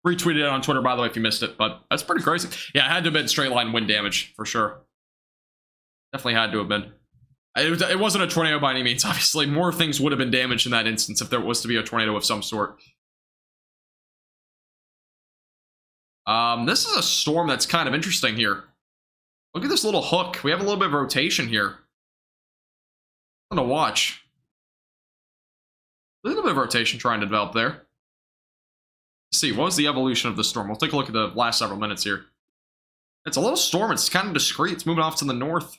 Retweeted it on Twitter, by the way, if you missed it, but that's pretty crazy. Yeah, it had to have been straight line wind damage, for sure. Definitely had to have been. It wasn't a tornado by any means, obviously. More things would have been damaged in that instance if there was to be a tornado of some sort. This is a storm that's kind of interesting here. Look at this little hook. We have a little bit of rotation here. I'm gonna watch. A little bit of rotation trying to develop there. Let's see, what was the evolution of the storm? We'll take a look at the last several minutes here. It's a little storm. It's kind of discreet. It's moving off to the north.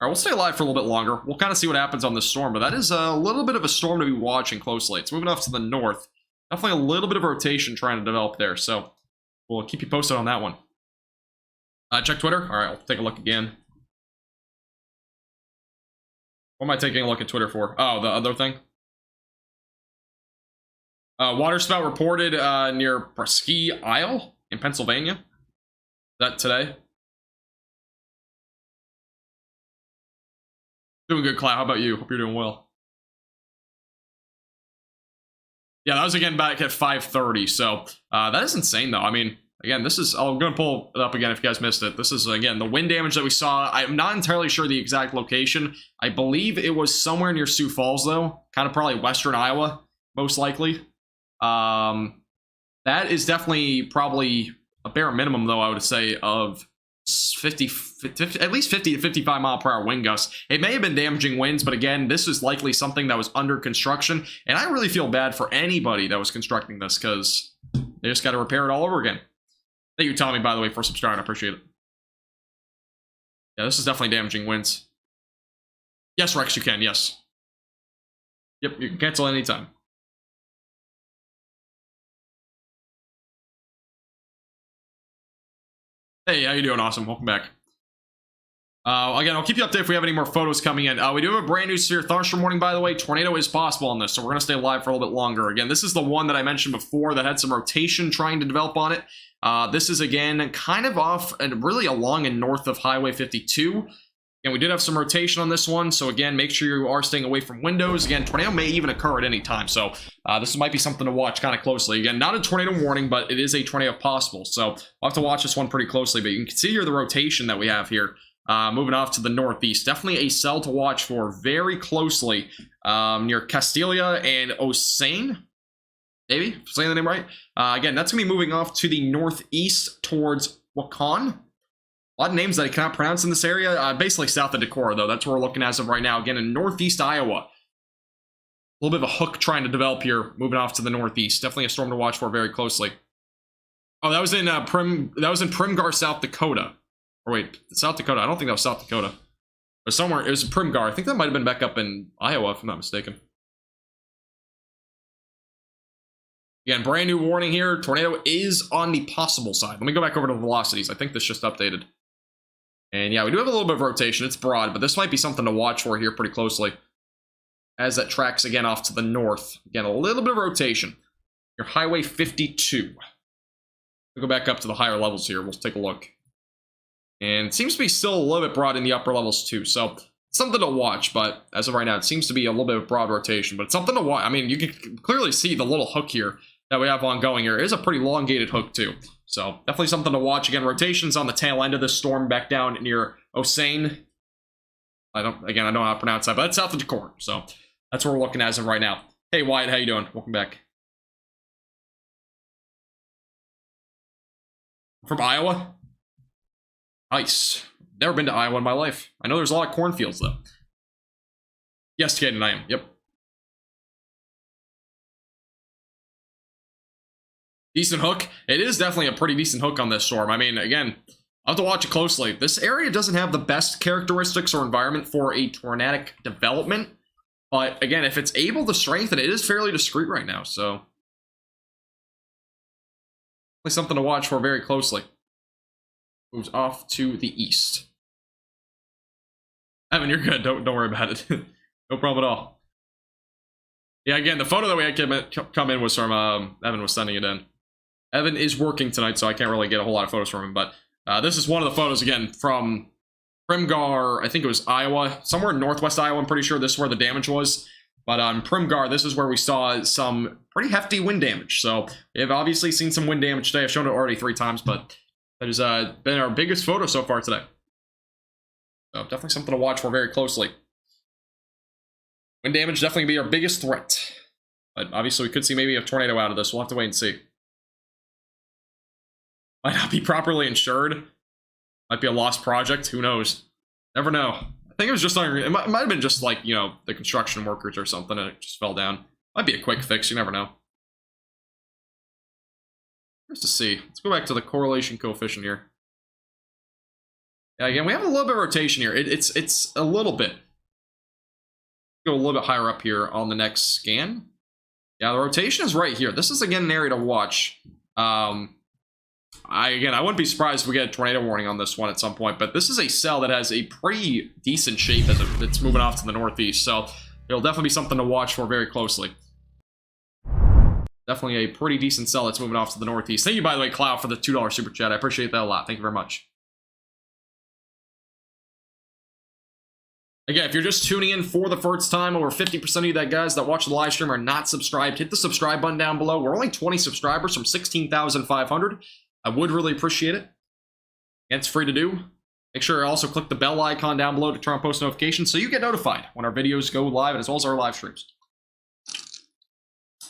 All right, we'll stay alive for a little bit longer. We'll kind of see what happens on this storm, but that is a little bit of a storm to be watching closely. It's moving off to the north. Definitely a little bit of rotation trying to develop there, so we'll keep you posted on that one. Check Twitter. All right, I'll take a look again. What am I taking a look at Twitter for? Oh, the other thing? Waterspout reported near Presque Isle in Pennsylvania. Is that today? Doing good, Cloud. How about you? Hope you're doing well. Yeah, that was again back at 5:30. So that is insane, though. I mean, again, this is. I'm going to pull it up again if you guys missed it. This is again the wind damage that we saw. I'm not entirely sure the exact location. I believe it was somewhere near Sioux Falls, though. Kind of probably western Iowa, most likely. That is definitely probably a bare minimum, though. I would say of 50, at least 50 to 55 mile per hour wind gusts. It may have been damaging winds, but again, this is likely something that was under construction, and I really feel bad for anybody that was constructing this because they just got to repair it all over again. Thank you, Tommy, by the way, for subscribing. I appreciate it. Yeah, this is definitely damaging winds. Yes, Rex, you can. Yes. Yep, you can cancel anytime. Hey, how you doing? Awesome. Welcome back. Again, I'll keep you updated if we have any more photos coming in. We do have a brand new severe thunderstorm warning, by the way. Tornado is possible on this, so we're going to stay alive for a little bit longer. Again, this is the one that I mentioned before that had some rotation trying to develop on it. This is, again, kind of off and really along and north of Highway 52. And we did have some rotation on this one, so again, make sure you are staying away from windows. Again, tornado may even occur at any time, so this might be something to watch kind of closely. Again, not a tornado warning, but it is a tornado possible, so we'll have to watch this one pretty closely. But you can see here the rotation that we have here, moving off to the northeast. Definitely a cell to watch for very closely near Castilia and Osane. Maybe, saying the name right. Again, that's going to be moving off to the northeast towards Waukon. A lot of names that I cannot pronounce in this area. Basically south of Decorah, though. That's where we're looking as of right now. Again, in northeast Iowa. A little bit of a hook trying to develop here, moving off to the northeast. Definitely a storm to watch for very closely. Oh, that was in Primgar, South Dakota. Or wait, South Dakota. I don't think that was South Dakota. But somewhere, it was Primgar. I think that might have been back up in Iowa, if I'm not mistaken. Again, brand new warning here. Tornado is on the possible side. Let me go back over to the velocities. I think this just updated. And yeah, we do have a little bit of rotation. It's broad, but this might be something to watch for here pretty closely. As that tracks again off to the north. Again, a little bit of rotation. Your Highway 52. We'll go back up to the higher levels here. We'll take a look. And it seems to be still a little bit broad in the upper levels too. So, something to watch, but as of right now, it seems to be a little bit of broad rotation. But it's something to watch. I mean, you can clearly see the little hook here that we have ongoing here. It is a pretty elongated hook too. So definitely something to watch. Again, rotations on the tail end of this storm back down near Osane. I don't know how to pronounce that, but that's south of Decorah. So that's where we're looking as of right now. Hey Wyatt, how you doing? Welcome back. From Iowa? Nice. Never been to Iowa in my life. I know there's a lot of cornfields though. Yes, Caden, I am. Yep. Decent hook. It is definitely a pretty decent hook on this storm. I mean, again, I'll have to watch it closely. This area doesn't have the best characteristics or environment for a tornadic development. But again, if it's able to strengthen, it is fairly discreet right now. So, something to watch for very closely. Moves off to the east. Evan, you're good. Don't worry about it. No problem at all. Yeah, again, the photo that we had come in was from Evan was sending it in. Evan is working tonight, so I can't really get a whole lot of photos from him. But this is one of the photos, again, from Primgar, I think it was Iowa. Somewhere in northwest Iowa, I'm pretty sure this is where the damage was. But on Primgar, this is where we saw some pretty hefty wind damage. So we have obviously seen some wind damage today. I've shown it already 3 times, but that has been our biggest photo so far today. So definitely something to watch for very closely. Wind damage definitely be our biggest threat. But obviously we could see maybe a tornado out of this. We'll have to wait and see. Might not be properly insured. Might be a lost project. Who knows? Never know. I think it was just on... It might have been just like, you know, the construction workers or something and it just fell down. Might be a quick fix. You never know. Just to see. Let's go back to the correlation coefficient here. Yeah, again, we have a little bit of rotation here. It's a little bit. Go a little bit higher up here on the next scan. Yeah, the rotation is right here. This is, again, an area to watch. I wouldn't be surprised if we get a tornado warning on this one at some point, but this is a cell that has a pretty decent shape as it's moving off to the northeast, so it'll definitely be something to watch for very closely. Definitely a pretty decent cell that's moving off to the northeast. Thank you, by the way, Cloud, for the $2 super chat. I appreciate that a lot. Thank you very much. Again, if you're just tuning in for the first time, over 50% of you guys that watch the live stream are not subscribed. Hit the subscribe button down below. We're only 20 subscribers from 16,500. I would really appreciate it. It's free to do. Make sure to also click the bell icon down below to turn on post notifications so you get notified when our videos go live, as well as our live streams.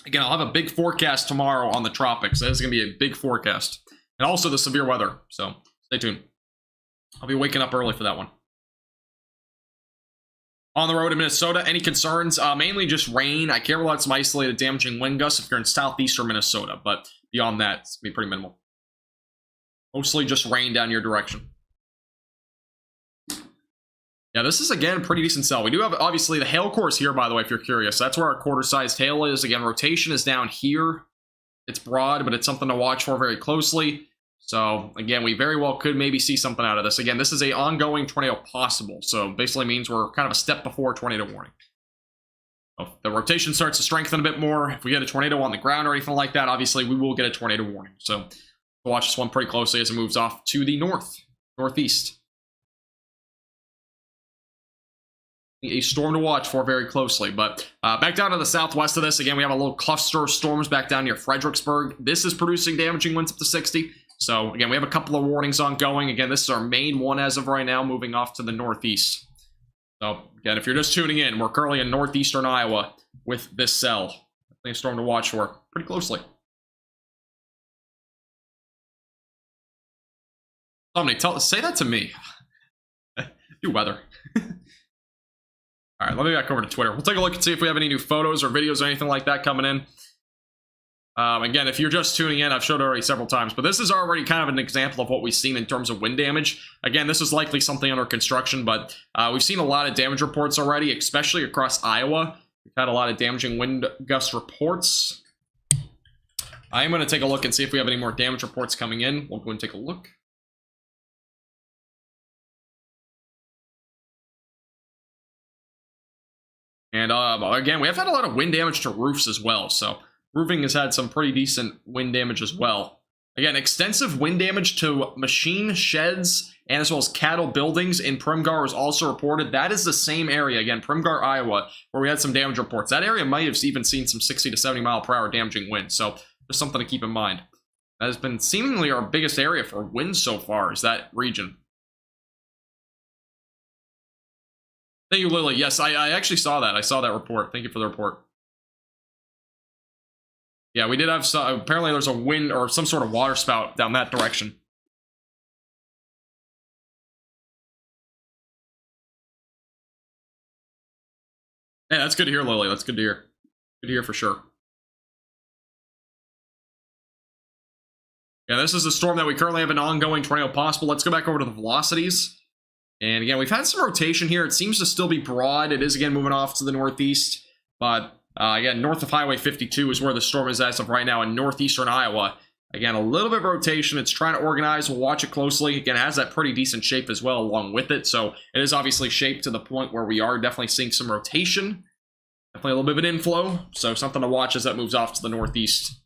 Again, I'll have a big forecast tomorrow on the Tropics. That is going to be a big forecast. And also the severe weather, so stay tuned. I'll be waking up early for that one. On the road in Minnesota, any concerns? Mainly just rain. I care about some isolated damaging wind gusts if you're in southeastern Minnesota, but beyond that, it's going to be pretty minimal. Mostly just rain down your direction. Yeah, this is, again, a pretty decent cell. We do have, obviously, the hail course here, by the way, if you're curious. That's where our quarter-sized hail is. Again, rotation is down here. It's broad, but it's something to watch for very closely. So, again, we very well could maybe see something out of this. Again, this is an ongoing tornado possible. So, basically means we're kind of a step before tornado warning. So if the rotation starts to strengthen a bit more, if we get a tornado on the ground or anything like that, obviously we will get a tornado warning. So, we'll watch this one pretty closely as it moves off to the northeast. A storm to watch for very closely, but back down to the southwest of this, again, we have a little cluster of storms back down near Fredericksburg. This is producing damaging winds up to 60. So, again, we have a couple of warnings ongoing. Again, this is our main one as of right now, moving off to the northeast. So, again, if you're just tuning in, we're currently in northeastern Iowa with this cell. Definitely a storm to watch for pretty closely. Somebody say that to me. Do weather. All right, let me back over to Twitter. We'll take a look and see if we have any new photos or videos or anything like that coming in. Again, if you're just tuning in, I've showed it already several times, but this is already kind of an example of what we've seen in terms of wind damage. Again, this is likely something under construction, but we've seen a lot of damage reports already, especially across Iowa. We've had a lot of damaging wind gust reports. I am going to take a look and see if we have any more damage reports coming in. We'll go and take a look. And again, we have had a lot of wind damage to roofs as well, so roofing has had some pretty decent wind damage as well. Again, extensive wind damage to machine sheds and as well as cattle buildings in Primgar was also reported. That is the same area, again, Primgar, Iowa, where we had some damage reports. That area might have even seen some 60 to 70 mile per hour damaging winds, so just something to keep in mind. That has been seemingly our biggest area for winds so far, is that region. Thank you, Lily. Yes, I actually saw that. I saw that report. Thank you for the report. Yeah, we did have some, apparently there's a wind or some sort of water spout down that direction. Yeah, that's good to hear, Lily. That's good to hear. Good to hear for sure. Yeah, this is a storm that we currently have an ongoing tornado possible. Let's go back over to the velocities. And again, we've had some rotation here. It seems to still be broad. It is, again, moving off to the northeast. But, again, north of Highway 52 is where the storm is as of right now in northeastern Iowa. Again, a little bit of rotation. It's trying to organize. We'll watch it closely. Again, it has that pretty decent shape as well along with it. So it is obviously shaped to the point where we are definitely seeing some rotation. Definitely a little bit of an inflow. So something to watch as that moves off to the northeast.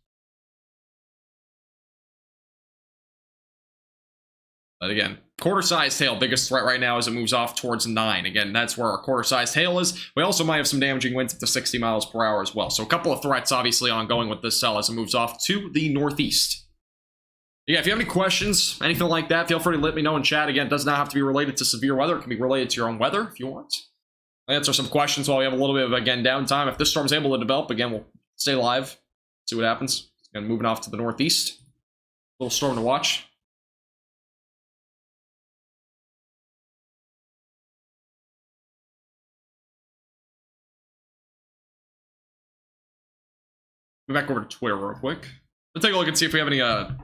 But again, quarter-sized hail, biggest threat right now as it moves off towards 9. Again, that's where our quarter-sized hail is. We also might have some damaging winds up to 60 miles per hour as well. So a couple of threats obviously ongoing with this cell as it moves off to the northeast. Yeah, if you have any questions, anything like that, feel free to let me know in chat. Again, it does not have to be related to severe weather. It can be related to your own weather if you want. I'll answer some questions while we have a little bit of, again, downtime. If this storm's able to develop, again, we'll stay live, see what happens. Again, moving off to the northeast. Little storm to watch. Go back over to Twitter real quick. Let's take a look and see if we have any for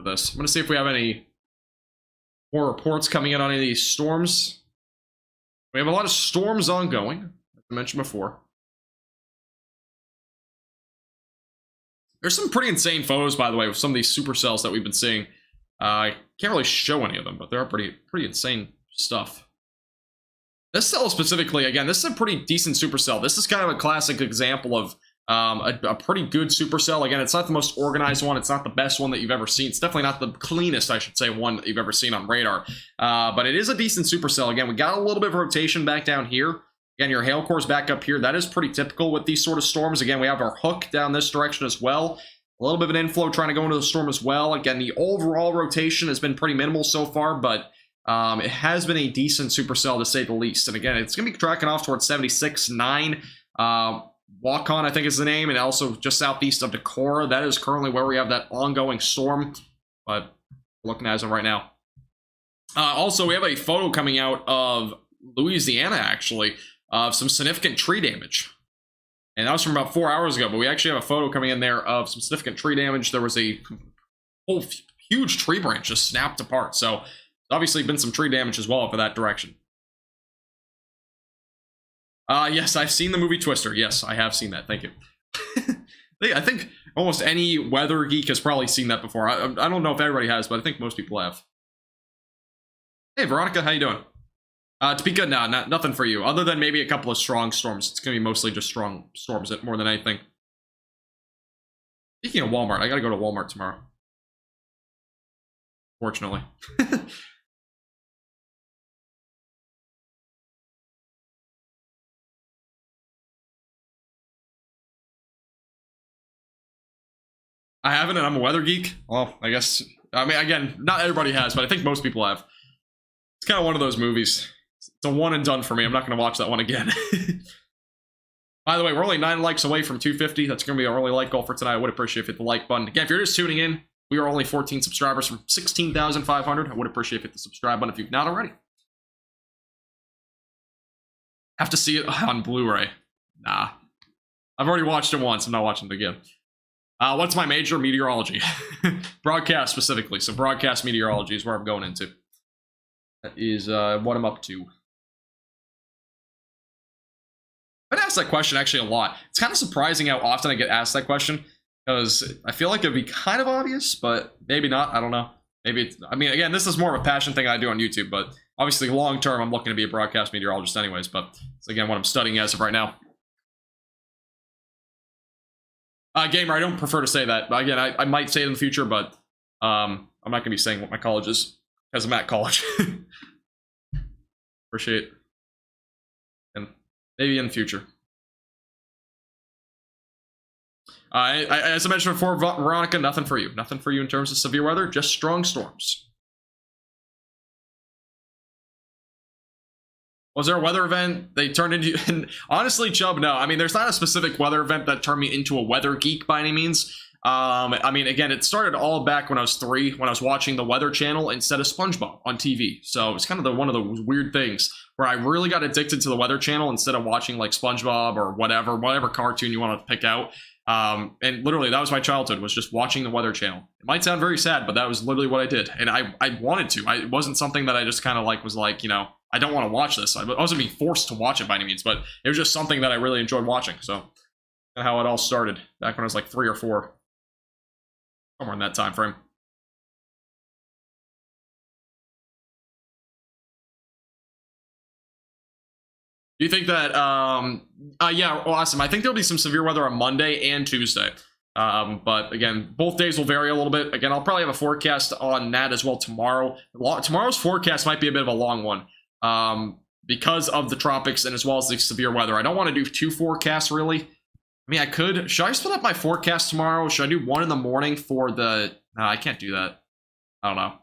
this. I'm gonna see if we have any more reports coming in on any of these storms. We have a lot of storms ongoing, as I mentioned before. There's some pretty insane photos, by the way, with some of these supercells that we've been seeing. I can't really show any of them, but they're pretty insane stuff. This cell specifically, again, this is a pretty decent supercell. This is kind of a classic example of a pretty good supercell. Again, it's not the most organized one. It's not the best one that you've ever seen. It's definitely not the cleanest, I should say, one that you've ever seen on radar. But it is a decent supercell. Again, we got a little bit of rotation back down here. Again, your hail core's back up here. That is pretty typical with these sort of storms. Again, we have our hook down this direction as well. A little bit of an inflow trying to go into the storm as well. Again, the overall rotation has been pretty minimal so far, but it has been a decent supercell to say the least. And again, it's going to be tracking off towards 76.9. Wakan, I think is the name, and also just southeast of Decorah. That is currently where we have that ongoing storm, but looking at it right now. Also, we have a photo coming out of Louisiana, actually, of some significant tree damage. And that was from about 4 hours ago, but we actually have a photo coming in there of some significant tree damage. There was a whole huge tree branch just snapped apart. So, obviously been some tree damage as well for that direction. Yes, I've seen the movie Twister. Yes, I have seen that. Thank you. I think almost any weather geek has probably seen that before. I don't know if everybody has, but I think most people have. Hey, Veronica, how you doing? Topeka, no, nothing for you. Other than maybe a couple of strong storms. It's going to be mostly just strong storms more than anything. Speaking of Walmart, I got to go to Walmart tomorrow. Fortunately. I haven't, and I'm a weather geek. Well, I guess, I mean, again, not everybody has, but I think most people have. It's kind of one of those movies. It's a one and done for me. I'm not going to watch that one again. By the way, we're only 9 likes away from 250. That's going to be our only like goal for tonight. I would appreciate if you hit the like button. Again, if you're just tuning in, we are only 14 subscribers from 16,500. I would appreciate if you hit the subscribe button if you've not already. Have to see it on Blu-ray. Nah. I've already watched it once. I'm not watching it again. What's my major? Meteorology. Broadcast specifically. So broadcast meteorology is where I'm going into. That is what I'm up to. I've been asked that question actually a lot. It's kind of surprising how often I get asked that question, because I feel like it'd be kind of obvious, but maybe not. I don't know. Maybe it's, I mean, again, this is more of a passion thing I do on YouTube, but obviously long term I'm looking to be a broadcast meteorologist anyways, but it's again what I'm studying as of right now. Gamer, I don't prefer to say that. But again, I might say it in the future, but I'm not going to be saying what my college is, because I'm at college. Appreciate it. And maybe in the future. As I mentioned before, Veronica, nothing for you. Nothing for you in terms of severe weather, just strong storms. Was there a weather event they turned into? And honestly, Chubb, no. I mean, there's not a specific weather event that turned me into a weather geek by any means. I mean, again, it started all back when I was 3, when I was watching the Weather Channel instead of SpongeBob on TV. So it's kind of one of those weird things where I really got addicted to the Weather Channel instead of watching like SpongeBob or whatever cartoon you want to pick out. And literally, that was my childhood, was just watching the Weather Channel. It might sound very sad, but that was literally what I did. And I wanted to. It wasn't something that I just kind of like was like, you know, I don't want to watch this. I wasn't being forced to watch it by any means, but it was just something that I really enjoyed watching. So that's how it all started back when I was like 3 or 4. Somewhere in that time frame. Do you think that, yeah, awesome. I think there'll be some severe weather on Monday and Tuesday. But again, both days will vary a little bit. Again, I'll probably have a forecast on that as well tomorrow. Tomorrow's forecast might be a bit of a long one because of the tropics and as well as the severe weather. I don't want to do 2 forecasts really. I mean, I could. Should I split up my forecast tomorrow? Should I do 1 in the morning for the... No, I can't do that. I don't know.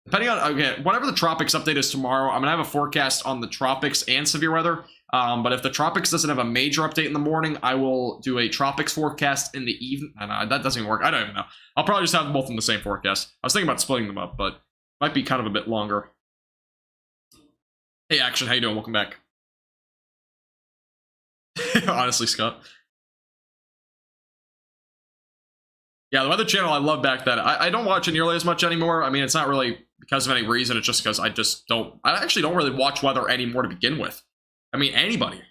Depending on... Okay, whatever the tropics update is tomorrow, I'm going to have a forecast on the tropics and severe weather. But if the tropics doesn't have a major update in the morning, I will do a tropics forecast in the evening. That doesn't even work. I don't even know. I'll probably just have them both in the same forecast. I was thinking about splitting them up, but might be kind of a bit longer. Hey, Action, how you doing? Welcome back. Honestly, Scott. Yeah, the Weather Channel I love back then. I don't watch it nearly as much anymore. I mean, it's not really because of any reason. It's just because I actually don't really watch weather anymore to begin with. I mean, anybody.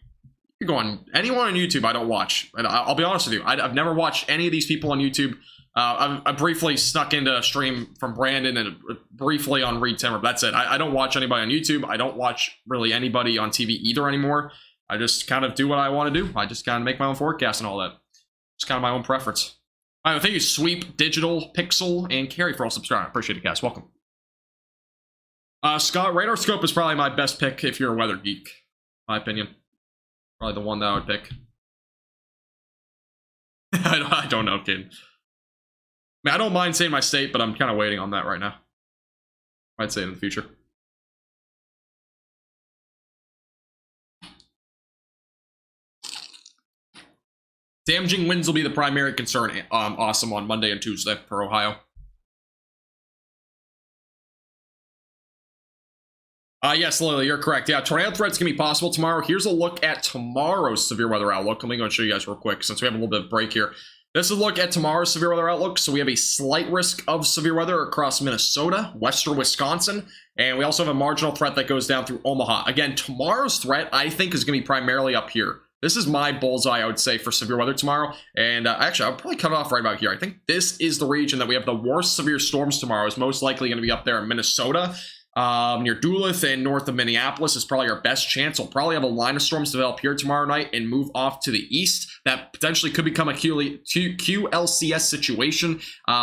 You go on anyone on YouTube I don't watch. And I'll be honest with you. I've never watched any of these people on YouTube. I briefly snuck into a stream from Brandon and briefly on Reed Timmer. That's it. I don't watch anybody on YouTube. I don't watch really anybody on TV either anymore. I just kind of do what I want to do. I just kind of make my own forecast and all that. It's kind of my own preference. All right, thank you, Sweep, Digital, Pixel, and Carrie for all subscribing. Appreciate it, guys. Welcome. Scott, Radar Scope is probably my best pick if you're a weather geek. My opinion. Probably the one that I would pick. I don't know, kid. I mean, I don't mind saying my state, but I'm kind of waiting on that right now. I'd say in the future. Damaging winds will be the primary concern. Awesome on Monday and Tuesday for Ohio. Yes, Lily, you're correct. Yeah, tornado threats can be possible tomorrow. Here's a look at tomorrow's severe weather outlook. Let me go and show you guys real quick since we have a little bit of break here. This is a look at tomorrow's severe weather outlook. So we have a slight risk of severe weather across Minnesota, western Wisconsin, and we also have a marginal threat that goes down through Omaha. Again, tomorrow's threat, I think, is going to be primarily up here. This is my bullseye, I would say, for severe weather tomorrow. And actually, I'll probably cut it off right about here. I think this is the region that we have the worst severe storms tomorrow. Is most likely going to be up there in Minnesota. Near Duluth and north of Minneapolis is probably our best chance. We'll probably have a line of storms develop here tomorrow night and move off to the east. That potentially could become a QLCS situation,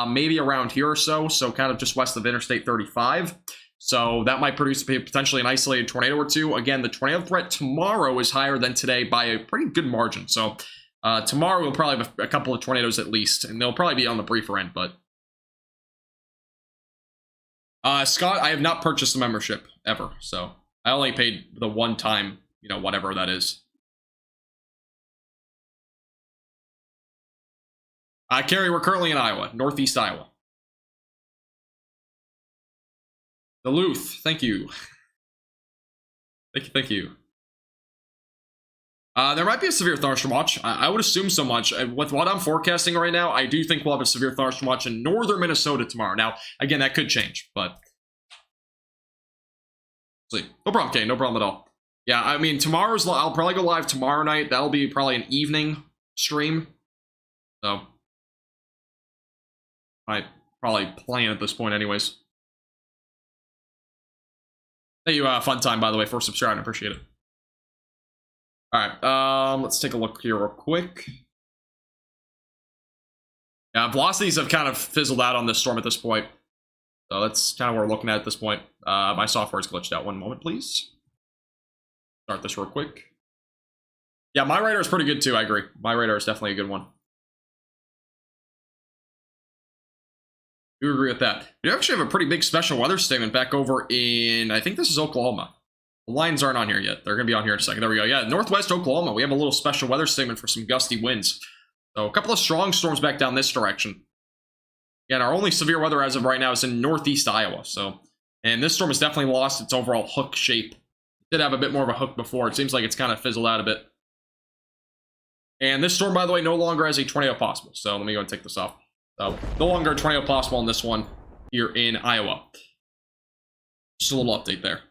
maybe around here or so. So kind of just west of Interstate 35. So that might produce potentially an isolated tornado or two. Again, the tornado threat tomorrow is higher than today by a pretty good margin. So tomorrow we'll probably have a couple of tornadoes at least, and they'll probably be on the briefer end, but Scott, I have not purchased a membership ever, so I only paid the one time, you know, whatever that is. Carrie, we're currently in Iowa, northeast Iowa. Duluth, thank you. Thank you. There might be a severe thunderstorm watch. I would assume so much. With what I'm forecasting right now, I do think we'll have a severe thunderstorm watch in northern Minnesota tomorrow. Now, again, that could change, but see, no problem, Kane. No problem at all. Yeah, I mean, I'll probably go live tomorrow night. That'll be probably an evening stream. So, I probably plan at this point, anyways. Thank you, Fun Time, by the way, for subscribing. I appreciate it. All right, let's take a look here real quick. Yeah, velocities have kind of fizzled out on this storm at this point. So that's kind of what we're looking at this point. My software is glitched out. One moment, please. Start this real quick. Yeah, my radar is pretty good too, I agree. My radar is definitely a good one. I do agree with that. We actually have a pretty big special weather statement back over in, I think this is Oklahoma. The lines aren't on here yet. They're going to be on here in a second. There we go. Yeah, northwest Oklahoma. We have a little special weather statement for some gusty winds. So a couple of strong storms back down this direction. Again, our only severe weather as of right now is in northeast Iowa. So, and this storm has definitely lost its overall hook shape. It did have a bit more of a hook before. It seems like it's kind of fizzled out a bit. And this storm, by the way, no longer has a tornado possible. So let me go and take this off. So no longer a tornado possible on this one here in Iowa. Just a little update there.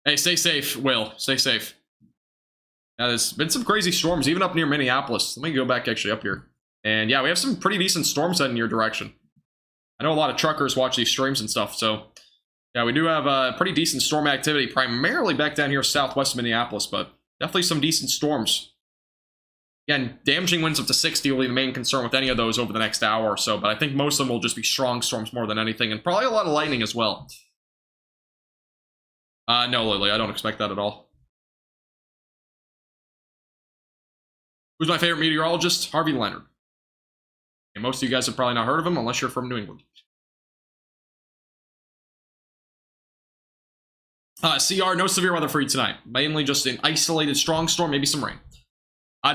Hey, stay safe, Will. Stay safe. Now, there's been some crazy storms, even up near Minneapolis. Let me go back actually up here. And yeah, we have some pretty decent storms heading in your direction. I know a lot of truckers watch these streams and stuff, so yeah, we do have pretty decent storm activity, primarily back down here southwest of Minneapolis, but definitely some decent storms. Again, damaging winds up to 60 will be the main concern with any of those over the next hour or so, but I think most of them will just be strong storms more than anything, and probably a lot of lightning as well. No, Lily, I don't expect that at all. Who's my favorite meteorologist? Harvey Leonard. And most of you guys have probably not heard of him unless you're from New England. CR, no severe weather for you tonight. Mainly just an isolated strong storm, maybe some rain.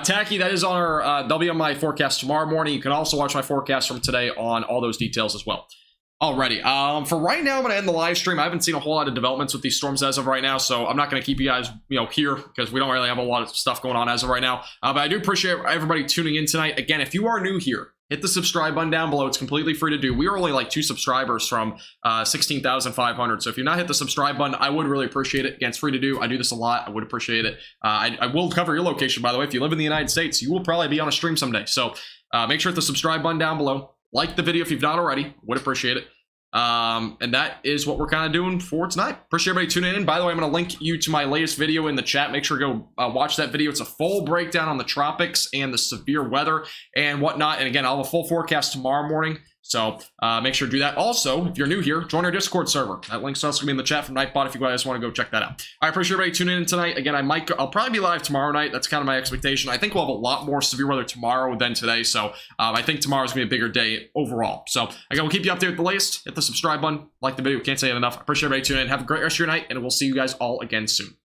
Tacky, that is on our, that'll be on my forecast tomorrow morning. You can also watch my forecast from today on all those details as well. Alrighty, for right now, I'm going to end the live stream. I haven't seen a whole lot of developments with these storms as of right now, so I'm not going to keep you guys, here, because we don't really have a lot of stuff going on as of right now. But I do appreciate everybody tuning in tonight. Again, if you are new here, hit the subscribe button down below. It's completely free to do. We are only like 2 subscribers from 16,500. So if you've not hit the subscribe button, I would really appreciate it. Again, it's free to do. I do this a lot. I would appreciate it. I will cover your location, by the way. If you live in the United States, you will probably be on a stream someday. So make sure to hit the subscribe button down below. Like the video if you've not already. Would appreciate it. And that is what we're kind of doing for tonight. Appreciate everybody tuning in. By the way, I'm going to link you to my latest video in the chat. Make sure to go watch that video. It's a full breakdown on the tropics and the severe weather and whatnot. And again, I'll have a full forecast tomorrow morning. So make sure to do that. Also, if you're new here, join our Discord server. That link's also going to be in the chat from Nightbot if you guys want to go check that out. I appreciate everybody tuning in tonight. Again, I'll probably be live tomorrow night. That's kind of my expectation. I think we'll have a lot more severe weather tomorrow than today. So I think tomorrow's going to be a bigger day overall. So again, we'll keep you updated with the latest. Hit the subscribe button. Like the video. Can't say it enough. I appreciate everybody tuning in. Have a great rest of your night, and we'll see you guys all again soon.